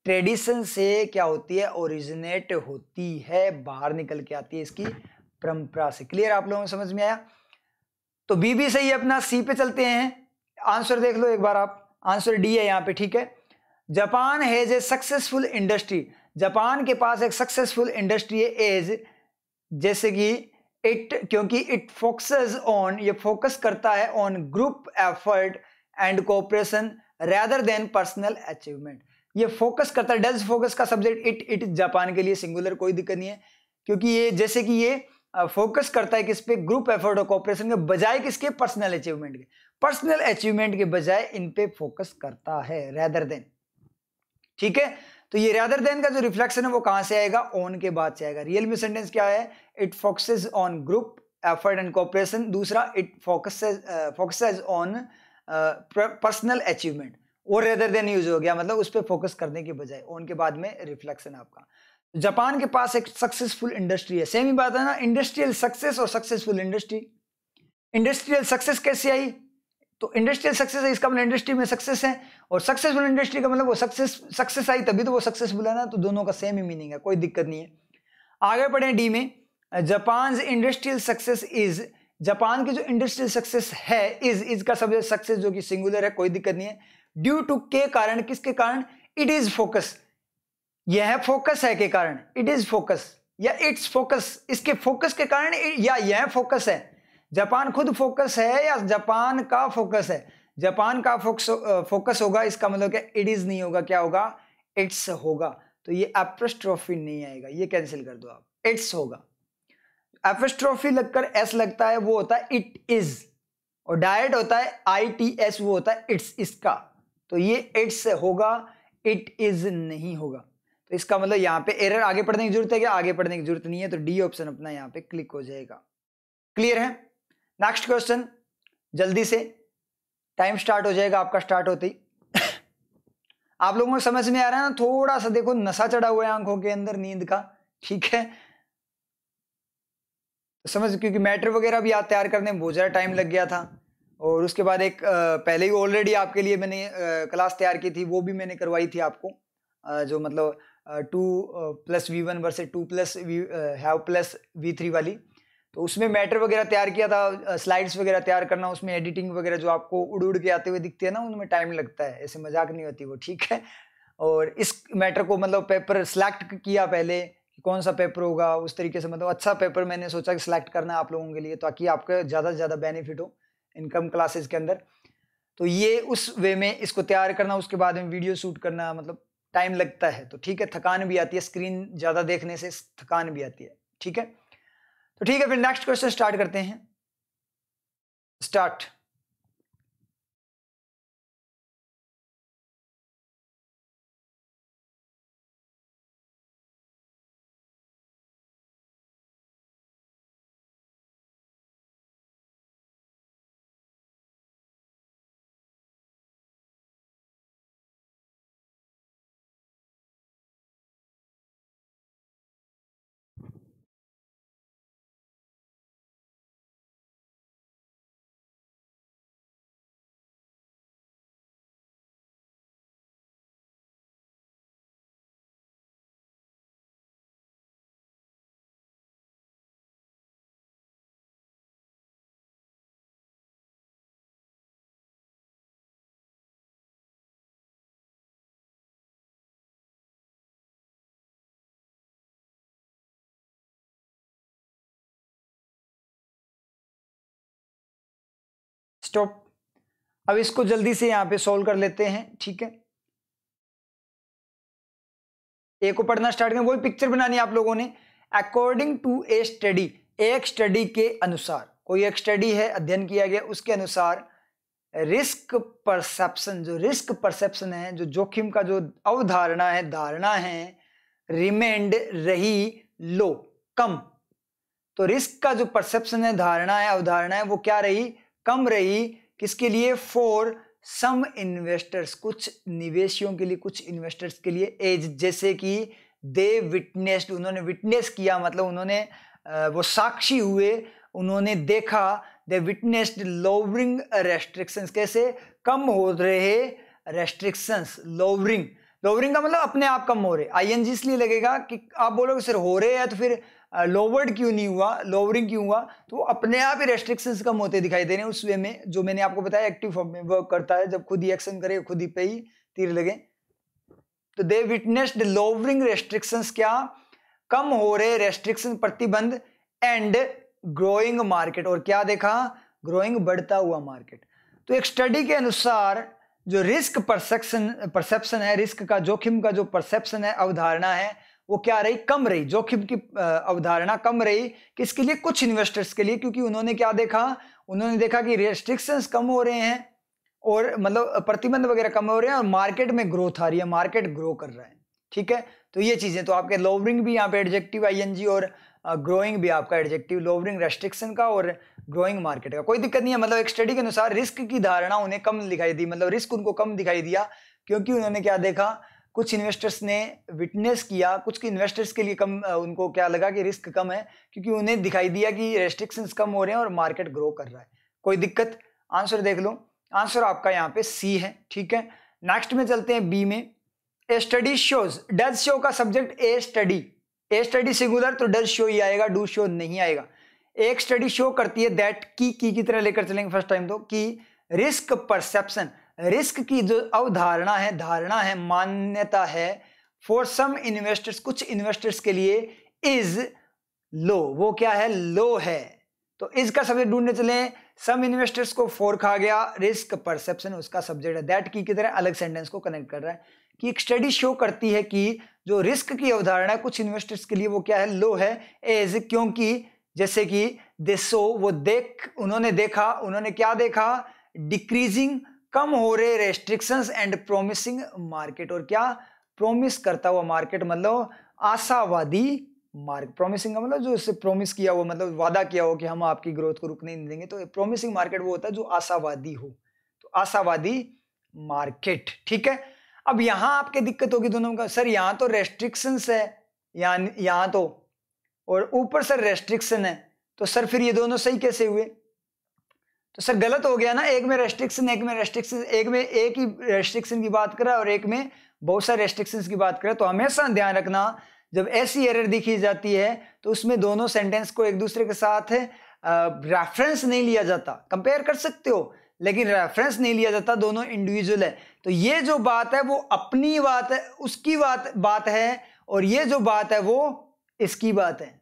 ट्रेडिशन से क्या होती है? ओरिजिनेट होती है, बाहर निकल के आती है इसकी परंपरा से। क्लियर? आप लोगों को समझ में आया? तो बी भी सही है अपना। सी पे चलते हैं, आंसर देख लो एक बार आप, आंसर डी है यहाँ पे, ठीक है। Japan has a successful industry, Japan के पास एक सक्सेसफुल इंडस्ट्री है एज, जैसे कि इट, क्योंकि इट फोकसेस ऑन, ये फोकस करता है on group effort and cooperation rather than personal achievement. ये फोकस करता है, डज फोकस का सब्जेक्ट इट, इट जापान के लिए सिंगुलर, कोई दिक्कत नहीं है, क्योंकि ये जैसे कि ये फोकस करता है किस पे? ग्रुप एफर्ट और कोऑपरेशन के बजाय किसके? पर्सनल अचीवमेंट के, पर्सनल अचीवमेंट के बजाय इन पे फोकस करता है, रेदर देन। ठीक है, तो ये रेदर देन का जो रिफ्लेक्शन है वो कहां से आएगा? ऑन के बाद से आएगा। रियल में सेंटेंस क्या है? It focuses on group effort and cooperation, दूसरा it focuses on personal achievement, वो रेदर देन यूज हो गया, मतलब उस पर फोकस करने के बजाय, ऑन के बाद में रिफ्लेक्शन आपका। जापान के पास एक सक्सेसफुल इंडस्ट्री है, सेम ही बात है ना, इंडस्ट्रियल सक्सेस और सक्सेसफुल इंडस्ट्री। इंडस्ट्रियल सक्सेस कैसे आई? तो इंडस्ट्रियल सक्सेस है, इसका मतलब इंडस्ट्री में सक्सेस है, और सक्सेसफुल इंडस्ट्री का मतलब वो सक्सेस आई तभी तो वो सक्सेसफुल है ना, तो दोनों का सेम ही मीनिंग है, कोई दिक्कत नहीं है। आगे बढ़े डी में, Japan industrial success is, Japan की जो इंडस्ट्रियल सक्सेस है इज का सब्जेक्ट सक्सेस जो कि सिंगुलर है, कोई दिक्कत नहीं है। ड्यू टू के कारण, किसके कारण? इट इज फोकस, यह फोकस है के कारण, इट इज फोकस या इट्स फोकस, इसके फोकस के कारण, या यह फोकस है। जापान खुद फोकस है या जापान का फोकस है? जापान का फोकस होगा, इसका मतलब क्या? इट इज नहीं होगा, क्या होगा? इट्स होगा। तो ये एपोस्ट्रोफी नहीं आएगा, ये कैंसिल कर दो आप, इट्स होगा। एपोस्ट्रोफी लगकर एस लगता है वो होता है इट इज, और डायरेक्ट होता है ITS, वो होता है इट्स, इसका। तो ये इट्स होगा, इट इज नहीं होगा। तो इसका मतलब यहाँ पे एरर, आगे पढ़ने की जरूरत है क्या? आगे पढ़ने की जरूरत नहीं है, तो डी ऑप्शन अपना यहाँ पे क्लिक हो जाएगा। क्लियर है? नेक्स्ट क्वेश्चन, जल्दी से, टाइम स्टार्ट हो जाएगा आपका स्टार्ट होते ही। आप लोगों को समझ में आ रहा है ना? थोड़ा सा देखो, नशा चढ़ा हुआ है आंखों के अंदर नींद का, ठीक है, समझ, क्योंकि मैटर वगैरह भी याद तैयार करने में बहुत ज्यादा टाइम लग गया था, और उसके बाद एक पहले ही ऑलरेडी आपके लिए मैंने क्लास तैयार की थी, वो भी मैंने करवाई थी आपको, जो मतलब 2+V1 वर्सेस 2+V3 वाली, तो उसमें मैटर वगैरह तैयार किया था, स्लाइड्स वगैरह तैयार करना, उसमें एडिटिंग वगैरह जो आपको उड़ उड़ के आते हुए दिखते हैं ना, उनमें टाइम लगता है, ऐसे मजाक नहीं होती वो, ठीक है। और इस मैटर को मतलब पेपर सिलेक्ट किया पहले कि कौन सा पेपर होगा, उस तरीके से मतलब अच्छा पेपर मैंने सोचा कि सिलेक्ट करना है आप लोगों के लिए, ताकि आपका ज़्यादा से ज़्यादा बेनिफिट हो इनकम क्लासेस के अंदर। तो ये उस वे में इसको तैयार करना, उसके बाद में वीडियो शूट करना, मतलब टाइम लगता है, तो ठीक है, थकान भी आती है, स्क्रीन ज़्यादा देखने से थकान भी आती है, ठीक है। तो ठीक है, फिर नेक्स्ट क्वेश्चन स्टार्ट करते हैं। स्टार्ट। स्टॉप। अब इसको जल्दी से यहाँ पे सोल्व कर लेते हैं, ठीक है। ए को पढ़ना स्टार्ट करें, वही पिक्चर बनानी है आप लोगों ने। अकॉर्डिंग टू ए स्टडी, एक स्टडी के अनुसार, कोई एक स्टडी है, अध्ययन किया गया, उसके अनुसार रिस्क परसेप्शन, जो रिस्क परसेप्शन है, जो जोखिम का जो अवधारणा है, धारणा है, रिमेंड रही लो, कम। तो रिस्क का जो परसेप्शन है, धारणा है, अवधारणा है, वो क्या रही, कम रही। किसके लिए, फॉर सम इन्वेस्टर्स, कुछ निवेशियों के लिए, कुछ इन्वेस्टर्स के लिए, एज जैसे कि दे विटनेस्ड, उन्होंने विटनेस किया, मतलब उन्होंने वो साक्षी हुए, उन्होंने देखा, दे विटनेस्ड लोवरिंग रेस्ट्रिक्शंस, कैसे कम हो रहे रेस्ट्रिक्शंस, लोवरिंग, लोवरिंग का मतलब अपने आप कम हो रहे, आईएनजी इसलिए लगेगा कि आप बोलोगे सर हो रहे हैं तो फिर लोवर्ड क्यों नहीं हुआ, लोवरिंग क्यों हुआ, तो अपने आप ही रेस्ट्रिक्शंस कम होते दिखाई दे रहे हैं उस वे में, जो मैंने आपको बताया एक्टिव फॉर्म में वर्क करता है, जब खुद ही एक्शन करे, खुद ही पे ही तीर लगे। तो दे विटनेस्ड लोवरिंग रेस्ट्रिक्शंस, क्या कम हो रहे रेस्ट्रिक्शन, प्रतिबंध, एंड ग्रोइंग मार्केट, और क्या देखा, ग्रोइंग, बढ़ता हुआ मार्केट। तो एक स्टडी के अनुसार जो रिस्क परसेप्शन है, रिस्क का, जोखिम का जो परसेप्शन है, अवधारणा है, वो क्या रही, कम रही, जोखिम की अवधारणा कम रही, किसके लिए, कुछ इन्वेस्टर्स के लिए, क्योंकि उन्होंने क्या देखा, उन्होंने देखा कि रेस्ट्रिक्शंस कम हो रहे हैं और मतलब प्रतिबंध वगैरह कम हो रहे हैं और मार्केट में ग्रोथ आ रही है, मार्केट ग्रो कर रहा है। ठीक है, तो ये चीजें, तो आपके लोवरिंग भी यहाँ पे एडजेक्टिव आईएनजी और ग्रोइंग भी आपका एडजेक्टिव, लोवरिंग रेस्ट्रिक्शन का और ग्रोइंग मार्केट का, कोई दिक्कत नहीं है। मतलब एक स्टडी के अनुसार रिस्क की धारणा उन्हें कम दिखाई दी, मतलब रिस्क उनको कम दिखाई दिया, क्योंकि उन्होंने क्या देखा, कुछ इन्वेस्टर्स ने विटनेस किया, कुछ इन्वेस्टर्स के लिए कम, उनको क्या लगा कि रिस्क कम है, क्योंकि उन्हें दिखाई दिया कि रेस्ट्रिक्शंस कम हो रहे हैं और मार्केट ग्रो कर रहा है। कोई दिक्कत, आंसर देख लो, आंसर आपका यहाँ पे सी है। ठीक है, नेक्स्ट में चलते हैं बी में। ए स्टडी शोज, डज शो का सब्जेक्ट ए स्टडी, ए स्टडी सिंगुलर तो डज शो ही आएगा, डू शो नहीं आएगा। एक स्टडी शो करती है दैट की तरह लेकर चलेंगे फर्स्ट टाइम तो, कि रिस्क परसेप्शन, रिस्क की जो अवधारणा है, धारणा है, मान्यता है, फॉर सम इन्वेस्टर्स, कुछ इन्वेस्टर्स के लिए, इज लो, वो क्या है, लो है। तो इसका सब्जेक्ट ढूंढने चले, सम इन्वेस्टर्स को फोर खा गया, रिस्क परसेप्शन उसका सब्जेक्ट है, दैट की तरह अलग सेंटेंस को कनेक्ट कर रहा है कि एक स्टडी शो करती है कि जो रिस्क की अवधारणा कुछ इन्वेस्टर्स के लिए वो क्या है, लो है, एज, क्योंकि, जैसे कि दे सो, वो उन्होंने देखा, उन्होंने क्या देखा, डिक्रीजिंग, कम हो रहे रेस्ट्रिक्शंस, एंड प्रोमिसिंग मार्केट, और क्या, प्रोमिस करता हुआ मार्केट, मतलब आशावादी मार्केट, प्रोमिसिंग का मतलब जो इससे प्रोमिस किया हुआ, मतलब वादा किया हो कि हम आपकी ग्रोथ को रुकने नहीं देंगे, तो प्रोमिसिंग मार्केट वो होता है जो आशावादी हो, तो आशावादी मार्केट। ठीक है, अब यहां आपके दिक्कत होगी दोनों का, सर यहां तो रेस्ट्रिक्शंस है, यहां तो, और ऊपर सर रेस्ट्रिक्शन है, तो सर फिर ये दोनों सही कैसे हुए, तो सर गलत हो गया ना, एक में रेस्ट्रिक्शन, एक में रेस्ट्रिक्शन, एक में एक ही रेस्ट्रिक्शन की बात कर रहा है और एक में बहुत सारे रेस्ट्रिक्शंस की बात कर रहा है। तो हमेशा ध्यान रखना, जब ऐसी एरर दिखी जाती है तो उसमें दोनों सेंटेंस को एक दूसरे के साथ रेफरेंस नहीं लिया जाता, कंपेयर कर सकते हो लेकिन रेफरेंस नहीं लिया जाता, दोनों इंडिविजुअल है। तो ये जो बात है वो अपनी बात है, उसकी बात है, और ये जो बात है वो इसकी बात है,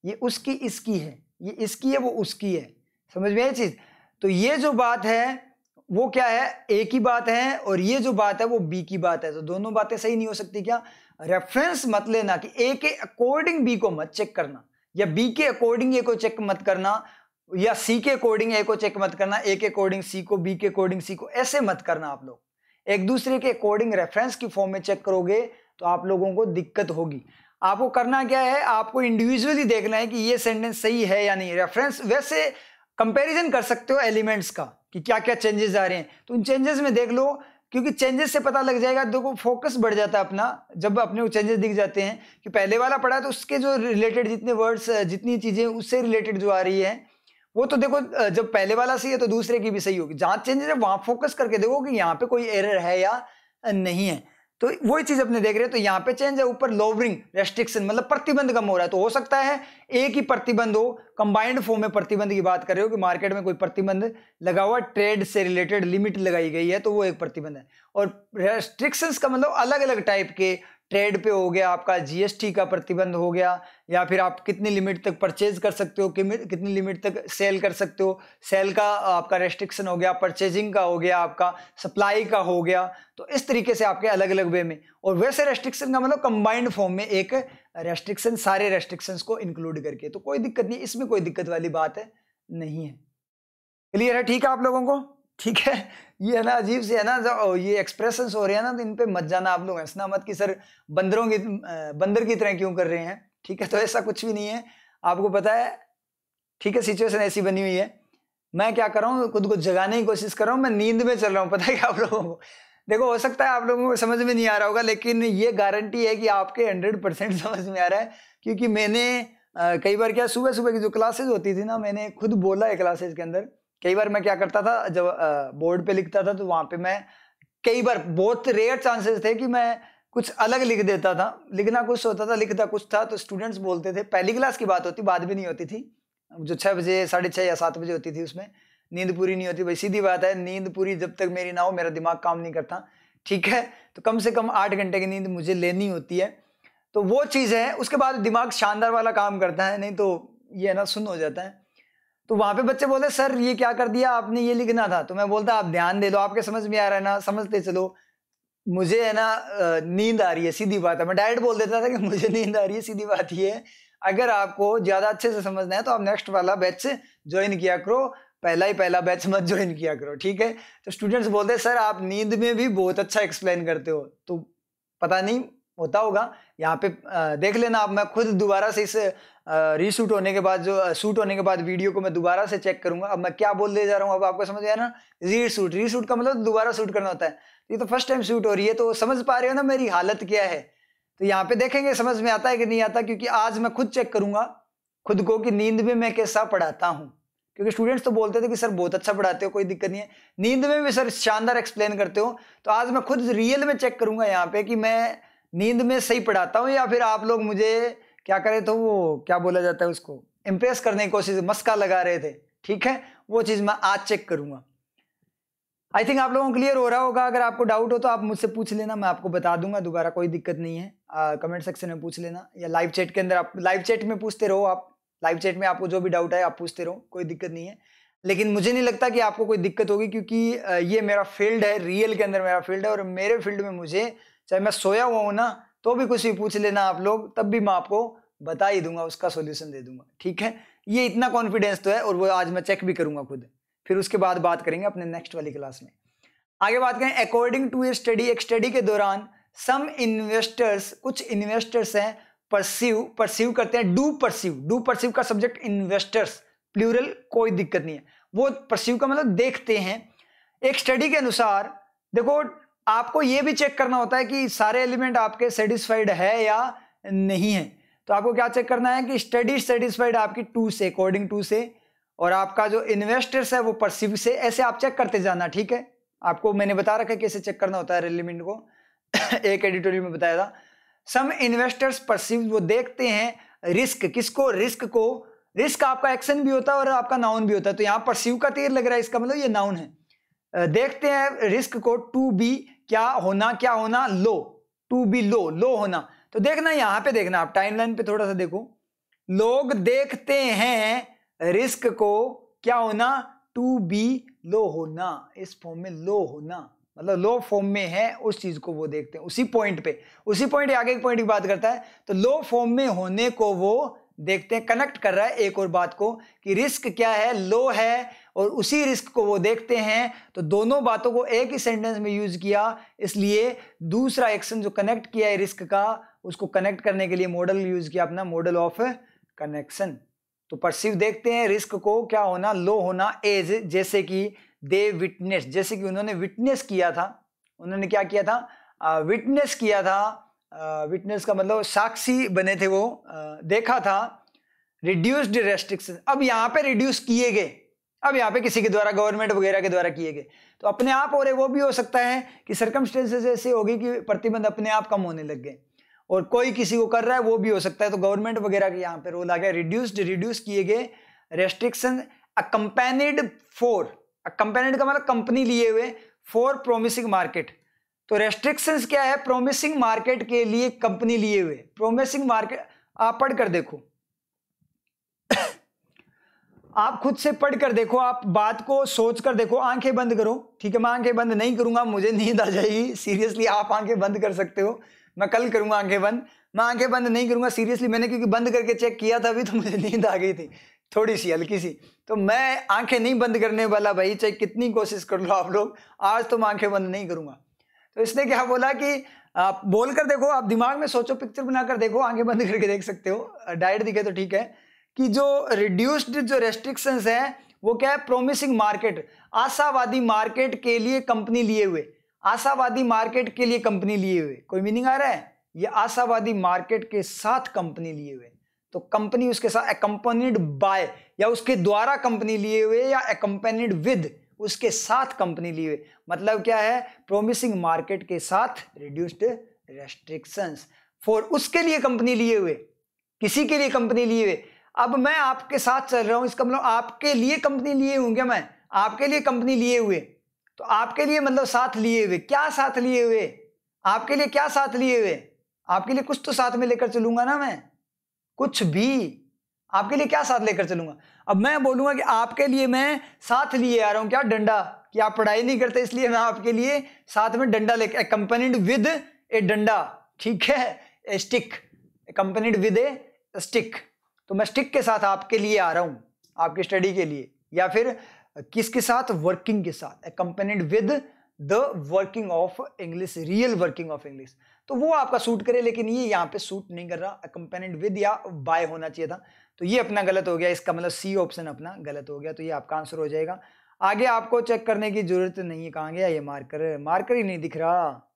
ये उसकी इसकी है, ये इसकी है वो उसकी है, समझ में आई चीज। तो ये जो बात है वो क्या है, ए की बात है, और ये जो बात है वो बी की बात है, तो दोनों बातें सही नहीं हो सकती क्या, रेफरेंस मत लेना कि ए के अकॉर्डिंग बी को मत चेक करना, या बी के अकॉर्डिंग ए को चेक मत करना, या सी के अकॉर्डिंग ए को चेक मत करना, ए के अकॉर्डिंग सी को, बी के अकॉर्डिंग सी को, ऐसे मत करना। आप लोग एक दूसरे के अकॉर्डिंग रेफरेंस की फॉर्म में चेक करोगे तो आप लोगों को दिक्कत होगी। आपको करना क्या है, आपको इंडिविजुअली देखना है कि ये सेंटेंस सही है या नहीं। रेफरेंस वैसे कंपैरिजन कर सकते हो एलिमेंट्स का कि क्या क्या चेंजेस आ रहे हैं, तो उन चेंजेस में देख लो, क्योंकि चेंजेस से पता लग जाएगा, देखो फोकस बढ़ जाता है अपना, जब अपने चेंजेस दिख जाते हैं कि पहले वाला पढ़ा है तो उसके जो रिलेटेड जितने वर्ड्स, जितनी चीजें उससे रिलेटेड जो आ रही है वो तो देखो, जब पहले वाला सही है तो दूसरे की भी सही होगी। जहां चेंजेस है वहां फोकस करके देखो कि यहाँ पे कोई एरर है या नहीं है, तो वही चीज अपने देख रहे हैं। तो यहाँ पे चेंज है, ऊपर लोवरिंग रेस्ट्रिक्शन मतलब प्रतिबंध कम हो रहा है, तो हो सकता है एक ही प्रतिबंध हो, कंबाइंड फॉर्म में प्रतिबंध की बात कर रहे हो कि मार्केट में कोई प्रतिबंध लगा हुआ, ट्रेड से रिलेटेड लिमिट लगाई गई है, तो वो एक प्रतिबंध है। और रेस्ट्रिक्शंस का मतलब अलग अलग टाइप के, ट्रेड पे हो गया आपका, जीएसटी का प्रतिबंध हो गया, या फिर आप कितनी लिमिट तक परचेज कर सकते हो, कितनी लिमिट तक सेल कर सकते हो, सेल का आपका रेस्ट्रिक्शन हो गया, परचेजिंग का हो गया, आपका सप्लाई का हो गया। तो इस तरीके से आपके अलग अलग वे में, और वैसे रेस्ट्रिक्शन का मतलब कंबाइंड फॉर्म में एक रेस्ट्रिक्शन, सारे रेस्ट्रिक्शंस को इंक्लूड करके, तो कोई दिक्कत नहीं, इसमें कोई दिक्कत वाली बात है नहीं है। क्लियर है, ठीक है आप लोगों को। ठीक है, ये है ना अजीब से है ना, जो ये एक्सप्रेशंस हो रहे हैं ना, तो इन पे मत जाना आप लोग, हंसना मत कि सर बंदर की तरह क्यों कर रहे हैं, ठीक है। तो ऐसा कुछ भी नहीं है, आपको पता है, ठीक है, सिचुएशन ऐसी बनी हुई है। मैं क्या कर रहा हूँ, खुद को जगाने की कोशिश कर रहा हूँ, मैं नींद में चल रहा हूँ, पता है क्या आप लोगों को। देखो, हो सकता है आप लोगों को समझ में नहीं आ रहा होगा, लेकिन ये गारंटी है कि आपके 100% समझ में आ रहा है, क्योंकि मैंने कई बार क्या, सुबह सुबह की जो क्लासेज होती थी ना, मैंने खुद बोला है क्लासेज के अंदर, कई बार मैं क्या करता था, जब बोर्ड पे लिखता था तो वहां पे मैं कई बार, बहुत रेयर चांसेस थे कि मैं कुछ अलग लिख देता था, लिखना कुछ होता था, लिखता कुछ था, तो स्टूडेंट्स बोलते थे, पहली क्लास की बात होती, बाद में नहीं होती थी, जो 6 बजे 6:30 या 7 बजे होती थी, उसमें नींद पूरी नहीं होती। भाई सीधी बात है, नींद पूरी जब तक मेरी ना हो, मेरा दिमाग काम नहीं करता, ठीक है। तो कम से कम 8 घंटे की नींद मुझे लेनी होती है, तो वो चीज़ है। उसके बाद दिमाग शानदार वाला काम करता है, नहीं तो ये है ना सुन्न हो जाता है। तो वहां पे बच्चे बोले, सर ये क्या कर दिया आपने, ये लिखना था। तो मैं बोलता, आप ध्यान दे दो, आपके समझ में आ रहा है ना, समझते चलो, मुझे है ना नींद आ रही है, सीधी बात है। मैं डायरेक्ट बोल देता था कि मुझे नींद आ रही है, सीधी बात ये है। अगर आपको ज्यादा अच्छे से समझना है तो आप नेक्स्ट वाला बैच ज्वाइन किया करो, पहला बैच मत ज्वाइन किया करो, ठीक है। तो स्टूडेंट्स बोलते हैं, सर आप नींद में भी बहुत अच्छा एक्सप्लेन करते हो। तो पता नहीं होता होगा, यहाँ पे देख लेना आप, मैं खुद दोबारा से इस रीशूट होने के बाद, जो शूट होने के बाद वीडियो को मैं दोबारा से चेक करूंगा। अब मैं क्या बोल ले जा रहा हूँ, अब आपको समझ आया ना, रीशूट का मतलब दोबारा शूट करना होता है। ये तो फर्स्ट टाइम शूट हो रही है, तो समझ पा रहे हो ना मेरी हालत क्या है। तो यहाँ पे देखेंगे समझ में आता है कि नहीं आता, क्योंकि आज मैं खुद चेक करूंगा खुद को कि नींद में मैं कैसा पढ़ाता हूँ। क्योंकि स्टूडेंट्स तो बोलते थे कि सर बहुत अच्छा पढ़ाते हो, कोई दिक्कत नहीं है, नींद में भी सर शानदार एक्सप्लेन करते हो। तो आज मैं खुद रियल में चेक करूंगा यहाँ पे कि मैं नींद में सही पढ़ाता हूँ, या फिर आप लोग मुझे क्या करे, तो वो क्या बोला जाता है उसको, इंप्रेस करने की कोशिश, मस्का लगा रहे थे, ठीक है। वो चीज मैं आज चेक करूंगा। आई थिंक आप लोगों को क्लियर हो रहा होगा। अगर आपको डाउट हो तो आप मुझसे पूछ लेना, मैं आपको बता दूंगा दोबारा, कोई दिक्कत नहीं है। कमेंट सेक्शन में पूछ लेना, या लाइव चैट के अंदर, आप लाइव चैट में पूछते रहो, आप लाइव चैट में आपको जो भी डाउट है आप पूछते रहो, कोई दिक्कत नहीं है। लेकिन मुझे नहीं लगता कि आपको कोई दिक्कत होगी, क्योंकि ये मेरा फील्ड है, रियल के अंदर मेरा फील्ड है, और मेरे फील्ड में मुझे, चाहे मैं सोया हुआ हूँ ना, तो भी कुछ भी पूछ लेना आप लोग, तब भी मैं आपको बता ही दूंगा, उसका सोल्यूशन दे दूंगा, ठीक है। ये इतना कॉन्फिडेंस तो है, और वो आज मैं चेक भी करूंगा खुद। फिर उसके बाद बात करेंगे अपने नेक्स्ट वाली क्लास में। आगे बात करें, अकॉर्डिंग टू ए स्टडी, एक स्टडी के दौरान सम इन्वेस्टर्स, कुछ इन्वेस्टर्स हैं, परसीव करते हैं, डू परसीव का सब्जेक्ट इन्वेस्टर्स, प्लूरल, कोई दिक्कत नहीं है, वो परसीव का मतलब देखते हैं। एक स्टडी के अनुसार, देखो आपको ये भी चेक करना होता है कि सारे एलिमेंट आपके सेटिस्फाइड है या नहीं है। तो आपको क्या चेक करना है कि स्टडी सेटिस्फाइड आपकी टू से, अकॉर्डिंग टू से, और आपका जो इन्वेस्टर्स है वो परसीव से, ऐसे आप चेक करते जाना, ठीक है। आपको मैंने बता रखा है कैसे चेक करना होता है एलिमेंट को एक एडिटोरियल में बताया था। सम इन्वेस्टर्स परसीव, वो देखते हैं रिस्क, किसको, रिस्क को। रिस्क आपका एक्शन भी होता है और आपका नाउन भी होता है, तो यहाँ परसीव का तीर लग रहा है, इसका मतलब ये नाउन है। देखते हैं रिस्क को, टू बी, क्या होना, लो, टू बी लो होना। तो देखना यहाँ पे, देखना आप टाइमलाइन पे थोड़ा सा देखो, लोग देखते हैं रिस्क को क्या होना, टू बी लो होना, इस फॉर्म में लो होना, मतलब लो फॉर्म में है, उस चीज को वो देखते हैं, उसी पॉइंट पे, उसी पॉइंट आगे एक पॉइंट की बात करता है, तो लो फॉर्म में होने को वो देखते हैं। कनेक्ट कर रहा है एक और बात को कि रिस्क क्या है, लो है, और उसी रिस्क को वो देखते हैं। तो दोनों बातों को एक ही सेंटेंस में यूज किया, इसलिए दूसरा एक्शन जो कनेक्ट किया है रिस्क का, उसको कनेक्ट करने के लिए मॉडल यूज किया अपना, मॉडल ऑफ कनेक्शन। तो परसीव देखते हैं रिस्क को क्या होना, लो होना, एज, जैसे कि दे विटनेस, जैसे कि उन्होंने विटनेस किया था, उन्होंने क्या किया था, विटनेस किया था, विटनेस का मतलब साक्षी बने थे, वो देखा था। रिड्यूस्ड रेस्ट्रिक्शन, अब यहाँ पे रिड्यूस किए गए, अब यहाँ पे किसी के द्वारा, गवर्नमेंट वगैरह के द्वारा किए गए, तो अपने आप हो रहे, वो भी हो सकता है कि सर्कमस्टेंसेस ऐसे होगी कि प्रतिबंध अपने आप कम होने लग गए, और कोई किसी को कर रहा है, वो भी हो सकता है। तो गवर्नमेंट वगैरह के यहाँ पे रोल आ गया, रिड्यूस किए गए, रेस्ट्रिक्शन अकम्पेनिड फॉर, अकम्पेनिड का मतलब कंपनी लिए हुए, फॉर प्रोमिसिंग मार्केट। तो रेस्ट्रिक्शंस क्या है, प्रोमिसिंग मार्केट के लिए कंपनी लिए हुए, प्रोमिसिंग मार्केट, आप पढ़ कर देखो आप खुद से पढ़ कर देखो, आप बात को सोच कर देखो, आंखें बंद करो, ठीक है। मैं आंखें बंद नहीं करूंगा, मुझे नींद आ जाएगी, सीरियसली आप आंखें बंद कर सकते हो, मैं कल करूंगा आंखें बंद, मैं आंखें बंद नहीं करूंगा सीरियसली, मैंने क्योंकि बंद करके चेक किया था अभी, तो मुझे नींद आ गई थी, थोड़ी सी हल्की सी। तो मैं आंखें नहीं बंद करने वाला भाई, चाहे कितनी कोशिश कर लो आप लोग, आज तो मैं आंखें बंद नहीं करूंगा। तो इसने क्या बोला कि आप बोल कर देखो, आप दिमाग में सोचो, पिक्चर बनाकर देखो, आंखें बंद करके देख सकते हो, डायरेक्ट दिखे तो ठीक है, कि जो रिड्यूस्ड जो रेस्ट्रिक्शंस है वो क्या है, प्रोमिसिंग मार्केट, आशावादी मार्केट के लिए कंपनी लिए हुए, आशावादी मार्केट के लिए कंपनी लिए हुए। कोई मीनिंग आ रहा है? ये आशावादी मार्केट के साथ कंपनी लिए हुए, तो कंपनी उसके साथ एकम्पनीड बाय, या उसके द्वारा कंपनी लिए हुए, या एकम्पनीड विद, उसके साथ कंपनी लिए हुए। मतलब क्या है, प्रोमिसिंग मार्केट के साथ रिड्यूस्ड रेस्ट्रिक्शंस फॉर, उसके लिए कंपनी लिए हुए, किसी के लिए कंपनी लिए हुए। अब मैं आपके साथ चल रहा हूं, इसका मतलब आपके लिए कंपनी लिए होंगे, मैं आपके लिए कंपनी लिए हुए, तो आपके लिए मतलब साथ लिए हुए। क्या साथ लिए हुए? आपके लिए क्या साथ लिए हुए? आपके लिए कुछ तो साथ में लेकर चलूंगा ना मैं, कुछ भी आपके लिए क्या साथ लेकर चलूंगा। अब मैं बोलूंगा कि आपके लिए मैं साथ लिए आ रहा हूं, क्या डंडा, कि आप पढ़ाई नहीं करते इसलिए मैं आपके लिए साथ में डंडा लेकर, एकम्पनीड विद ए डंडा, ठीक है, ए stick, accompanied with A stick, तो मैं स्टिक के साथ आपके लिए आ रहा हूं, आपकी स्टडी के लिए। या फिर किसके साथ? वर्किंग के साथ, accompanied with the working of English, real working of English, तो वो आपका सूट करे, लेकिन ये यहाँ पे सूट नहीं कर रहा, एकम्पनीड विद या बाय होना चाहिए था, तो ये अपना गलत हो गया, इसका मतलब सी ऑप्शन अपना गलत हो गया, तो ये आपका आंसर हो जाएगा। आगे आपको चेक करने की जरूरत नहीं है, कहां गया ये मार्कर, मार्कर ही नहीं दिख रहा,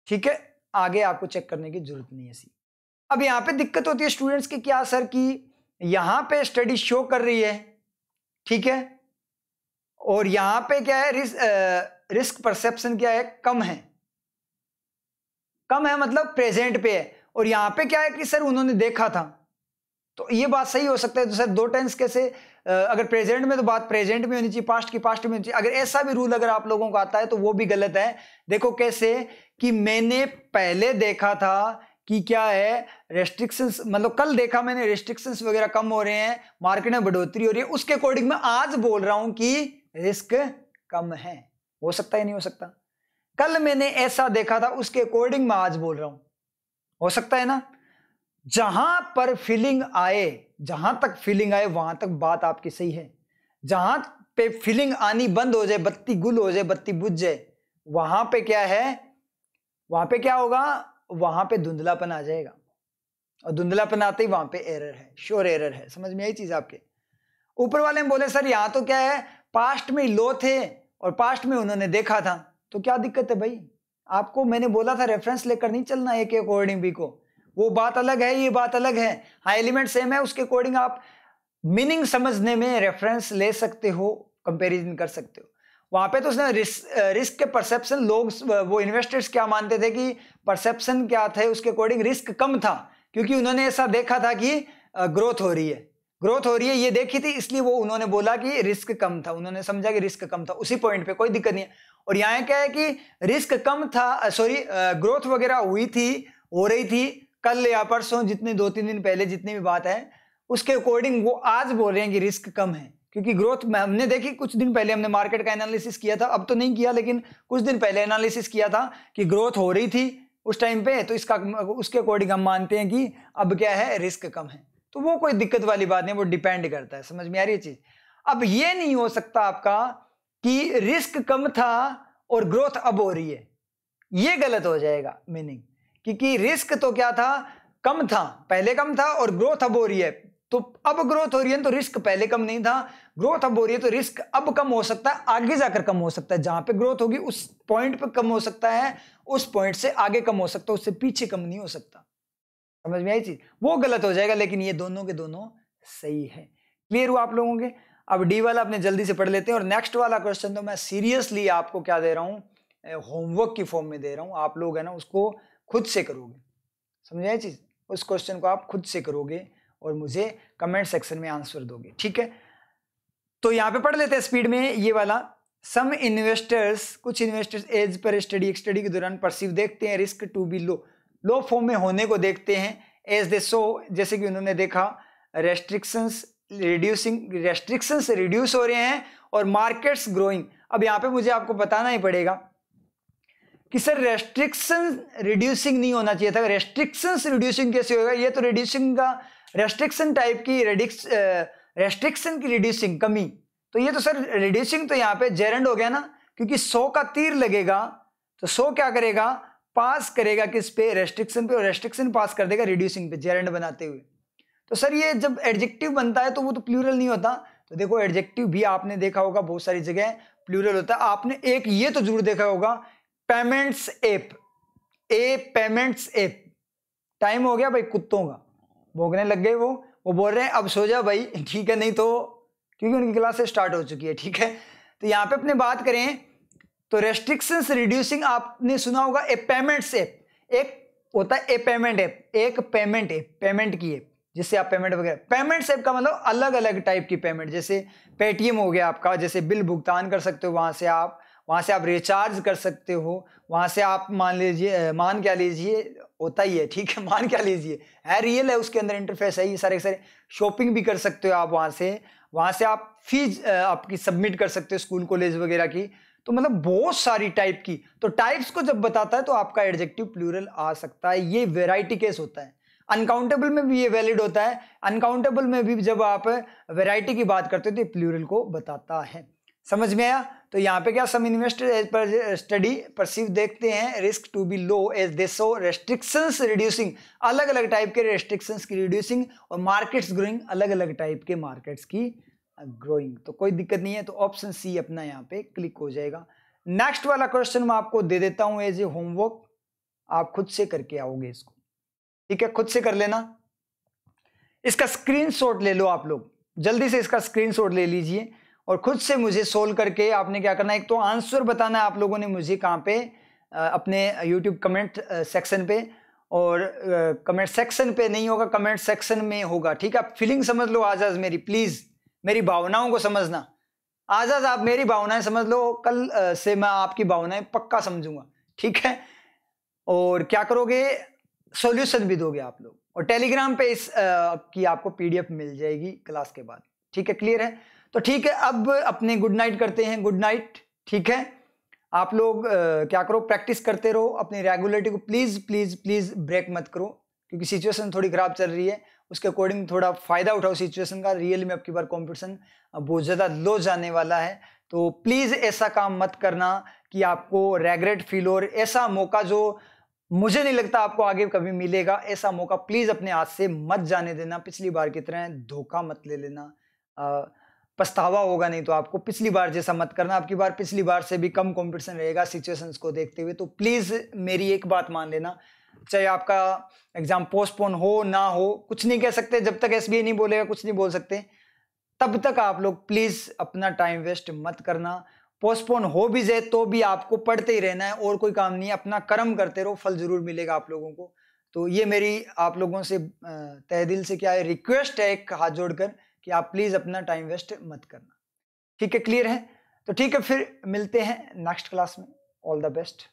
ठीक है, आगे आपको चेक करने की जरूरत नहीं है सी। अब यहाँ पे दिक्कत होती है स्टूडेंट्स की, क्या सर, कि यहाँ पे स्टडी शो कर रही है, ठीक है, और यहाँ पे क्या है, रिस्क परसेप्शन क्या है, कम है, कम है मतलब प्रेजेंट पे है, और यहाँ पे क्या है कि सर उन्होंने देखा था, तो ये बात सही हो सकता है। तो सर दो टेंस कैसे, अगर प्रेजेंट में तो बात प्रेजेंट में होनी चाहिए, पास्ट की पास्ट में होनी चाहिए। अगर ऐसा भी रूल अगर आप लोगों को आता है तो वो भी गलत है। देखो कैसे, कि मैंने पहले देखा था कि क्या है, रेस्ट्रिक्शंस, मतलब कल देखा मैंने रेस्ट्रिक्शंस वगैरह कम हो रहे हैं, मार्केट में बढ़ोतरी हो रही है, उसके अकॉर्डिंग मैं आज बोल रहा हूं कि रिस्क कम है। हो सकता है, नहीं हो सकता? कल मैंने ऐसा देखा था, उसके अकॉर्डिंग मैं आज बोल रहा हूं, हो सकता है ना? जहां पर फीलिंग आए, जहां तक फीलिंग आए वहां तक बात आपकी सही है। जहां पे फीलिंग आनी बंद हो जाए, बत्ती गुल हो जाए, बत्ती बुझ जाए, वहां पे क्या है, वहां पे क्या होगा, वहां पे धुंधलापन आ जाएगा, और धुंधलापन आते ही वहां पे एरर है, श्योर एरर है। समझ में आई चीज आपके? ऊपर वाले में बोले सर यहाँ तो क्या है, पास्ट में लो थे और पास्ट में उन्होंने देखा था, तो क्या दिक्कत है भाई? आपको मैंने बोला था रेफरेंस लेकर नहीं चलना ए के अकॉर्डिंग बी को, वो बात अलग है, ये बात अलग है। हाँ एलिमेंट सेम है, उसके अकॉर्डिंग आप मीनिंग समझने में रेफरेंस ले सकते हो, कंपैरिजन कर सकते हो। वहां पे तो उसने रिस्क के परसेप्शन, लोग वो इन्वेस्टर्स क्या मानते थे कि परसेप्शन क्या थे, उसके अकॉर्डिंग रिस्क कम था, क्योंकि उन्होंने ऐसा देखा था कि ग्रोथ हो रही है, ग्रोथ हो रही है, ये देखी थी, इसलिए वो उन्होंने बोला कि रिस्क कम था, उन्होंने समझा कि रिस्क कम था, उसी पॉइंट पे कोई दिक्कत नहीं है। और यहाँ क्या है कि रिस्क कम था, सॉरी ग्रोथ वगैरह हुई थी, हो रही थी, कल या परसों जितने 2-3 दिन पहले जितनी भी बात है, उसके अकॉर्डिंग वो आज बोल रहे हैं कि रिस्क कम है, क्योंकि ग्रोथ हमने देखी, कुछ दिन पहले हमने मार्केट का एनालिसिस किया था, अब तो नहीं किया, लेकिन कुछ दिन पहले एनालिसिस किया था कि ग्रोथ हो रही थी उस टाइम पे, तो इसका उसके अकॉर्डिंग हम मानते हैं कि अब क्या है, रिस्क कम है। तो वो कोई दिक्कत वाली बात नहीं, वो डिपेंड करता है। समझ में आ रही है चीज? अब ये नहीं हो सकता आपका कि रिस्क कम था और ग्रोथ अब हो रही है, ये गलत हो जाएगा मीनिंग, क्योंकि रिस्क तो क्या था, कम था, पहले कम था, और ग्रोथ अब हो रही है, तो अब ग्रोथ हो रही है तो रिस्क पहले कम नहीं था, ग्रोथ अब हो रही है तो रिस्क अब कम हो सकता है, आगे जाकर कम हो सकता है, जहां पे ग्रोथ होगी उस पॉइंट पे कम हो सकता है, उस पॉइंट से आगे कम हो सकता है, उससे पीछे कम नहीं हो सकता। समझ में आई चीज? वो गलत हो जाएगा, लेकिन ये दोनों के दोनों सही है। क्लियर हुआ आप लोगों के? अब डी वाला अपने जल्दी से पढ़ लेते हैं, और नेक्स्ट वाला क्वेश्चन तो मैं सीरियसली आपको क्या दे रहा हूं, होमवर्क की फॉर्म में दे रहा हूं, आप लोग है ना उसको खुद से करोगे। समझ आई चीज? उस क्वेश्चन को आप खुद से करोगे और मुझे कमेंट सेक्शन में आंसर दोगे, ठीक है? तो यहाँ पे पढ़ लेते हैं स्पीड में ये वाला। सम इन्वेस्टर्स, कुछ इन्वेस्टर्स एज पर स्टडी के दौरान परसीव देखते हैं risk to be low, low form में होने को देखते हैं, एज दे सो, जैसे कि उन्होंने देखा, रेस्ट्रिक्शंस रिड्यूस हो रहे हैं और मार्केट्स ग्रोइंग। अब यहाँ पे मुझे आपको बताना ही पड़ेगा कि सर रेस्ट्रिक्शन रिड्यूसिंग नहीं होना चाहिए था, रेस्ट्रिक्शंस रिड्यूसिंग कैसे होगा? ये तो रिड्यूसिंग का रेस्ट्रिक्शन टाइप की रेस्ट्रिक्शन की रिड्यूसिंग कमी, तो ये तो सर रिड्यूसिंग तो यहाँ पे जेरेंड हो गया ना, क्योंकि 100 का तीर लगेगा तो 100 क्या करेगा, पास करेगा किस पे, रेस्ट्रिक्शन पे, और रेस्ट्रिक्शन पास कर देगा रिड्यूसिंग पे, जेरेंड बनाते हुए। तो सर ये जब एडजेक्टिव बनता है तो वो तो प्लूरल नहीं होता। तो देखो एडजेक्टिव भी आपने देखा होगा बहुत सारी जगह प्लूरल होता है। आपने एक ये तो जरूर देखा होगा, पेमेंट्स ऐप, ए पेमेंट्स ऐप। टाइम हो गया भाई कुत्तों का, भौंकने लग गए वो बोल रहे हैं अब सो जा भाई, ठीक है, नहीं तो क्योंकि उनकी क्लास स्टार्ट हो चुकी है, ठीक है। तो यहाँ पे अपने बात करें तो रेस्ट्रिक्शंस रिड्यूसिंग आपने सुना होगा ए पेमेंट्स ऐप, एक होता है ए पेमेंट ऐप, एक पेमेंट ऐप, पेमेंट की ऐप जिससे आप पेमेंट वगैरह, पेमेंट्स ऐप का मतलब अलग अलग टाइप की पेमेंट, जैसे पेटीएम हो गया आपका, जैसे बिल भुगतान कर सकते हो, वहां से आप रिचार्ज कर सकते हो, वहां से आप मान क्या लीजिए, होता ही है, ठीक है, मान क्या लीजिए है, रियल है, उसके अंदर इंटरफेस है, ये सारे सारे शॉपिंग भी कर सकते हो आप वहां से आप फीस आपकी सबमिट कर सकते हो स्कूल कॉलेज वगैरह की। तो मतलब बहुत सारी टाइप की, तो टाइप्स को जब बताता है तो आपका एडजेक्टिव प्लूरल आ सकता है, ये वेराइटी केस होता है। अनकाउंटेबल में भी ये वैलिड होता है, अनकाउंटेबल में भी जब आप वैरायटी की बात करते हो तो ये प्लूरल को बताता है। समझ में आया? तो यहाँ पे क्या, some investor as per study perceive देखते हैं risk to be low as they so restrictions reducing, अलग अलग टाइप के रेस्ट्रिक्शंस की रिड्यूसिंग, और मार्केट्स ग्रोइंग, अलग अलग टाइप के मार्केट्स की ग्रोइंग। तो कोई दिक्कत नहीं है, तो ऑप्शन सी अपना यहाँ पे क्लिक हो जाएगा। नेक्स्ट वाला क्वेश्चन मैं आपको दे देता हूं एज ए होमवर्क, आप खुद से करके आओगे इसको, ठीक है, खुद से कर लेना। इसका स्क्रीनशॉट ले लो आप लोग, जल्दी से इसका स्क्रीनशॉट ले लीजिए और खुद से मुझे सोल्व करके आपने क्या करना है, एक तो आंसर बताना है आप लोगों ने मुझे कहाँ पे, अपने यूट्यूब कमेंट सेक्शन पे, और कमेंट सेक्शन पे नहीं होगा, कमेंट सेक्शन में होगा, ठीक है। आप फीलिंग समझ लो आज मेरी, प्लीज मेरी भावनाओं को समझना, आज आप मेरी भावनाएं समझ लो, कल से मैं आपकी भावनाएं पक्का समझूंगा, ठीक है। और क्या करोगे, सॉल्यूशन भी दोगे आप लोग, और टेलीग्राम पे इस की आपको पीडीएफ मिल जाएगी क्लास के बाद, ठीक है, क्लियर है। तो ठीक है, अब अपने गुड नाइट करते हैं, गुड नाइट, ठीक है। आप लोग क्या करो, प्रैक्टिस करते रहो, अपनी रेगुलरिटी को प्लीज प्लीज प्लीज ब्रेक मत करो, क्योंकि सिचुएशन थोड़ी खराब चल रही है, उसके अकॉर्डिंग थोड़ा फायदा उठाओ सिचुएशन का। रियल में आपकी बार कंपटीशन बहुत ज्यादा लो जाने वाला है, तो प्लीज ऐसा काम मत करना कि आपको रेग्रेट फील हो, और ऐसा मौका जो मुझे नहीं लगता आपको आगे कभी मिलेगा, ऐसा मौका प्लीज अपने हाथ से मत जाने देना। पिछली बार की तरह धोखा मत ले लेना, पछतावा होगा नहीं तो आपको, पिछली बार जैसा मत करना। आपकी बार पिछली बार से भी कम कंपटीशन रहेगा सिचुएशंस को देखते हुए, तो प्लीज मेरी एक बात मान लेना, चाहे आपका एग्जाम पोस्टपोन हो ना हो, कुछ नहीं कह सकते, जब तक एसबीआई नहीं बोलेगा कुछ नहीं बोल सकते, तब तक आप लोग प्लीज अपना टाइम वेस्ट मत करना। पोस्टपोन हो भी जाए तो भी आपको पढ़ते ही रहना है, और कोई काम नहीं है, अपना कर्म करते रहो, फल जरूर मिलेगा आप लोगों को। तो ये मेरी आप लोगों से तहे दिल से क्या है, रिक्वेस्ट है एक हाथ जोड़कर, कि आप प्लीज अपना टाइम वेस्ट मत करना, ठीक है, क्लियर है। तो ठीक है, फिर मिलते हैं नेक्स्ट क्लास में, ऑल द बेस्ट।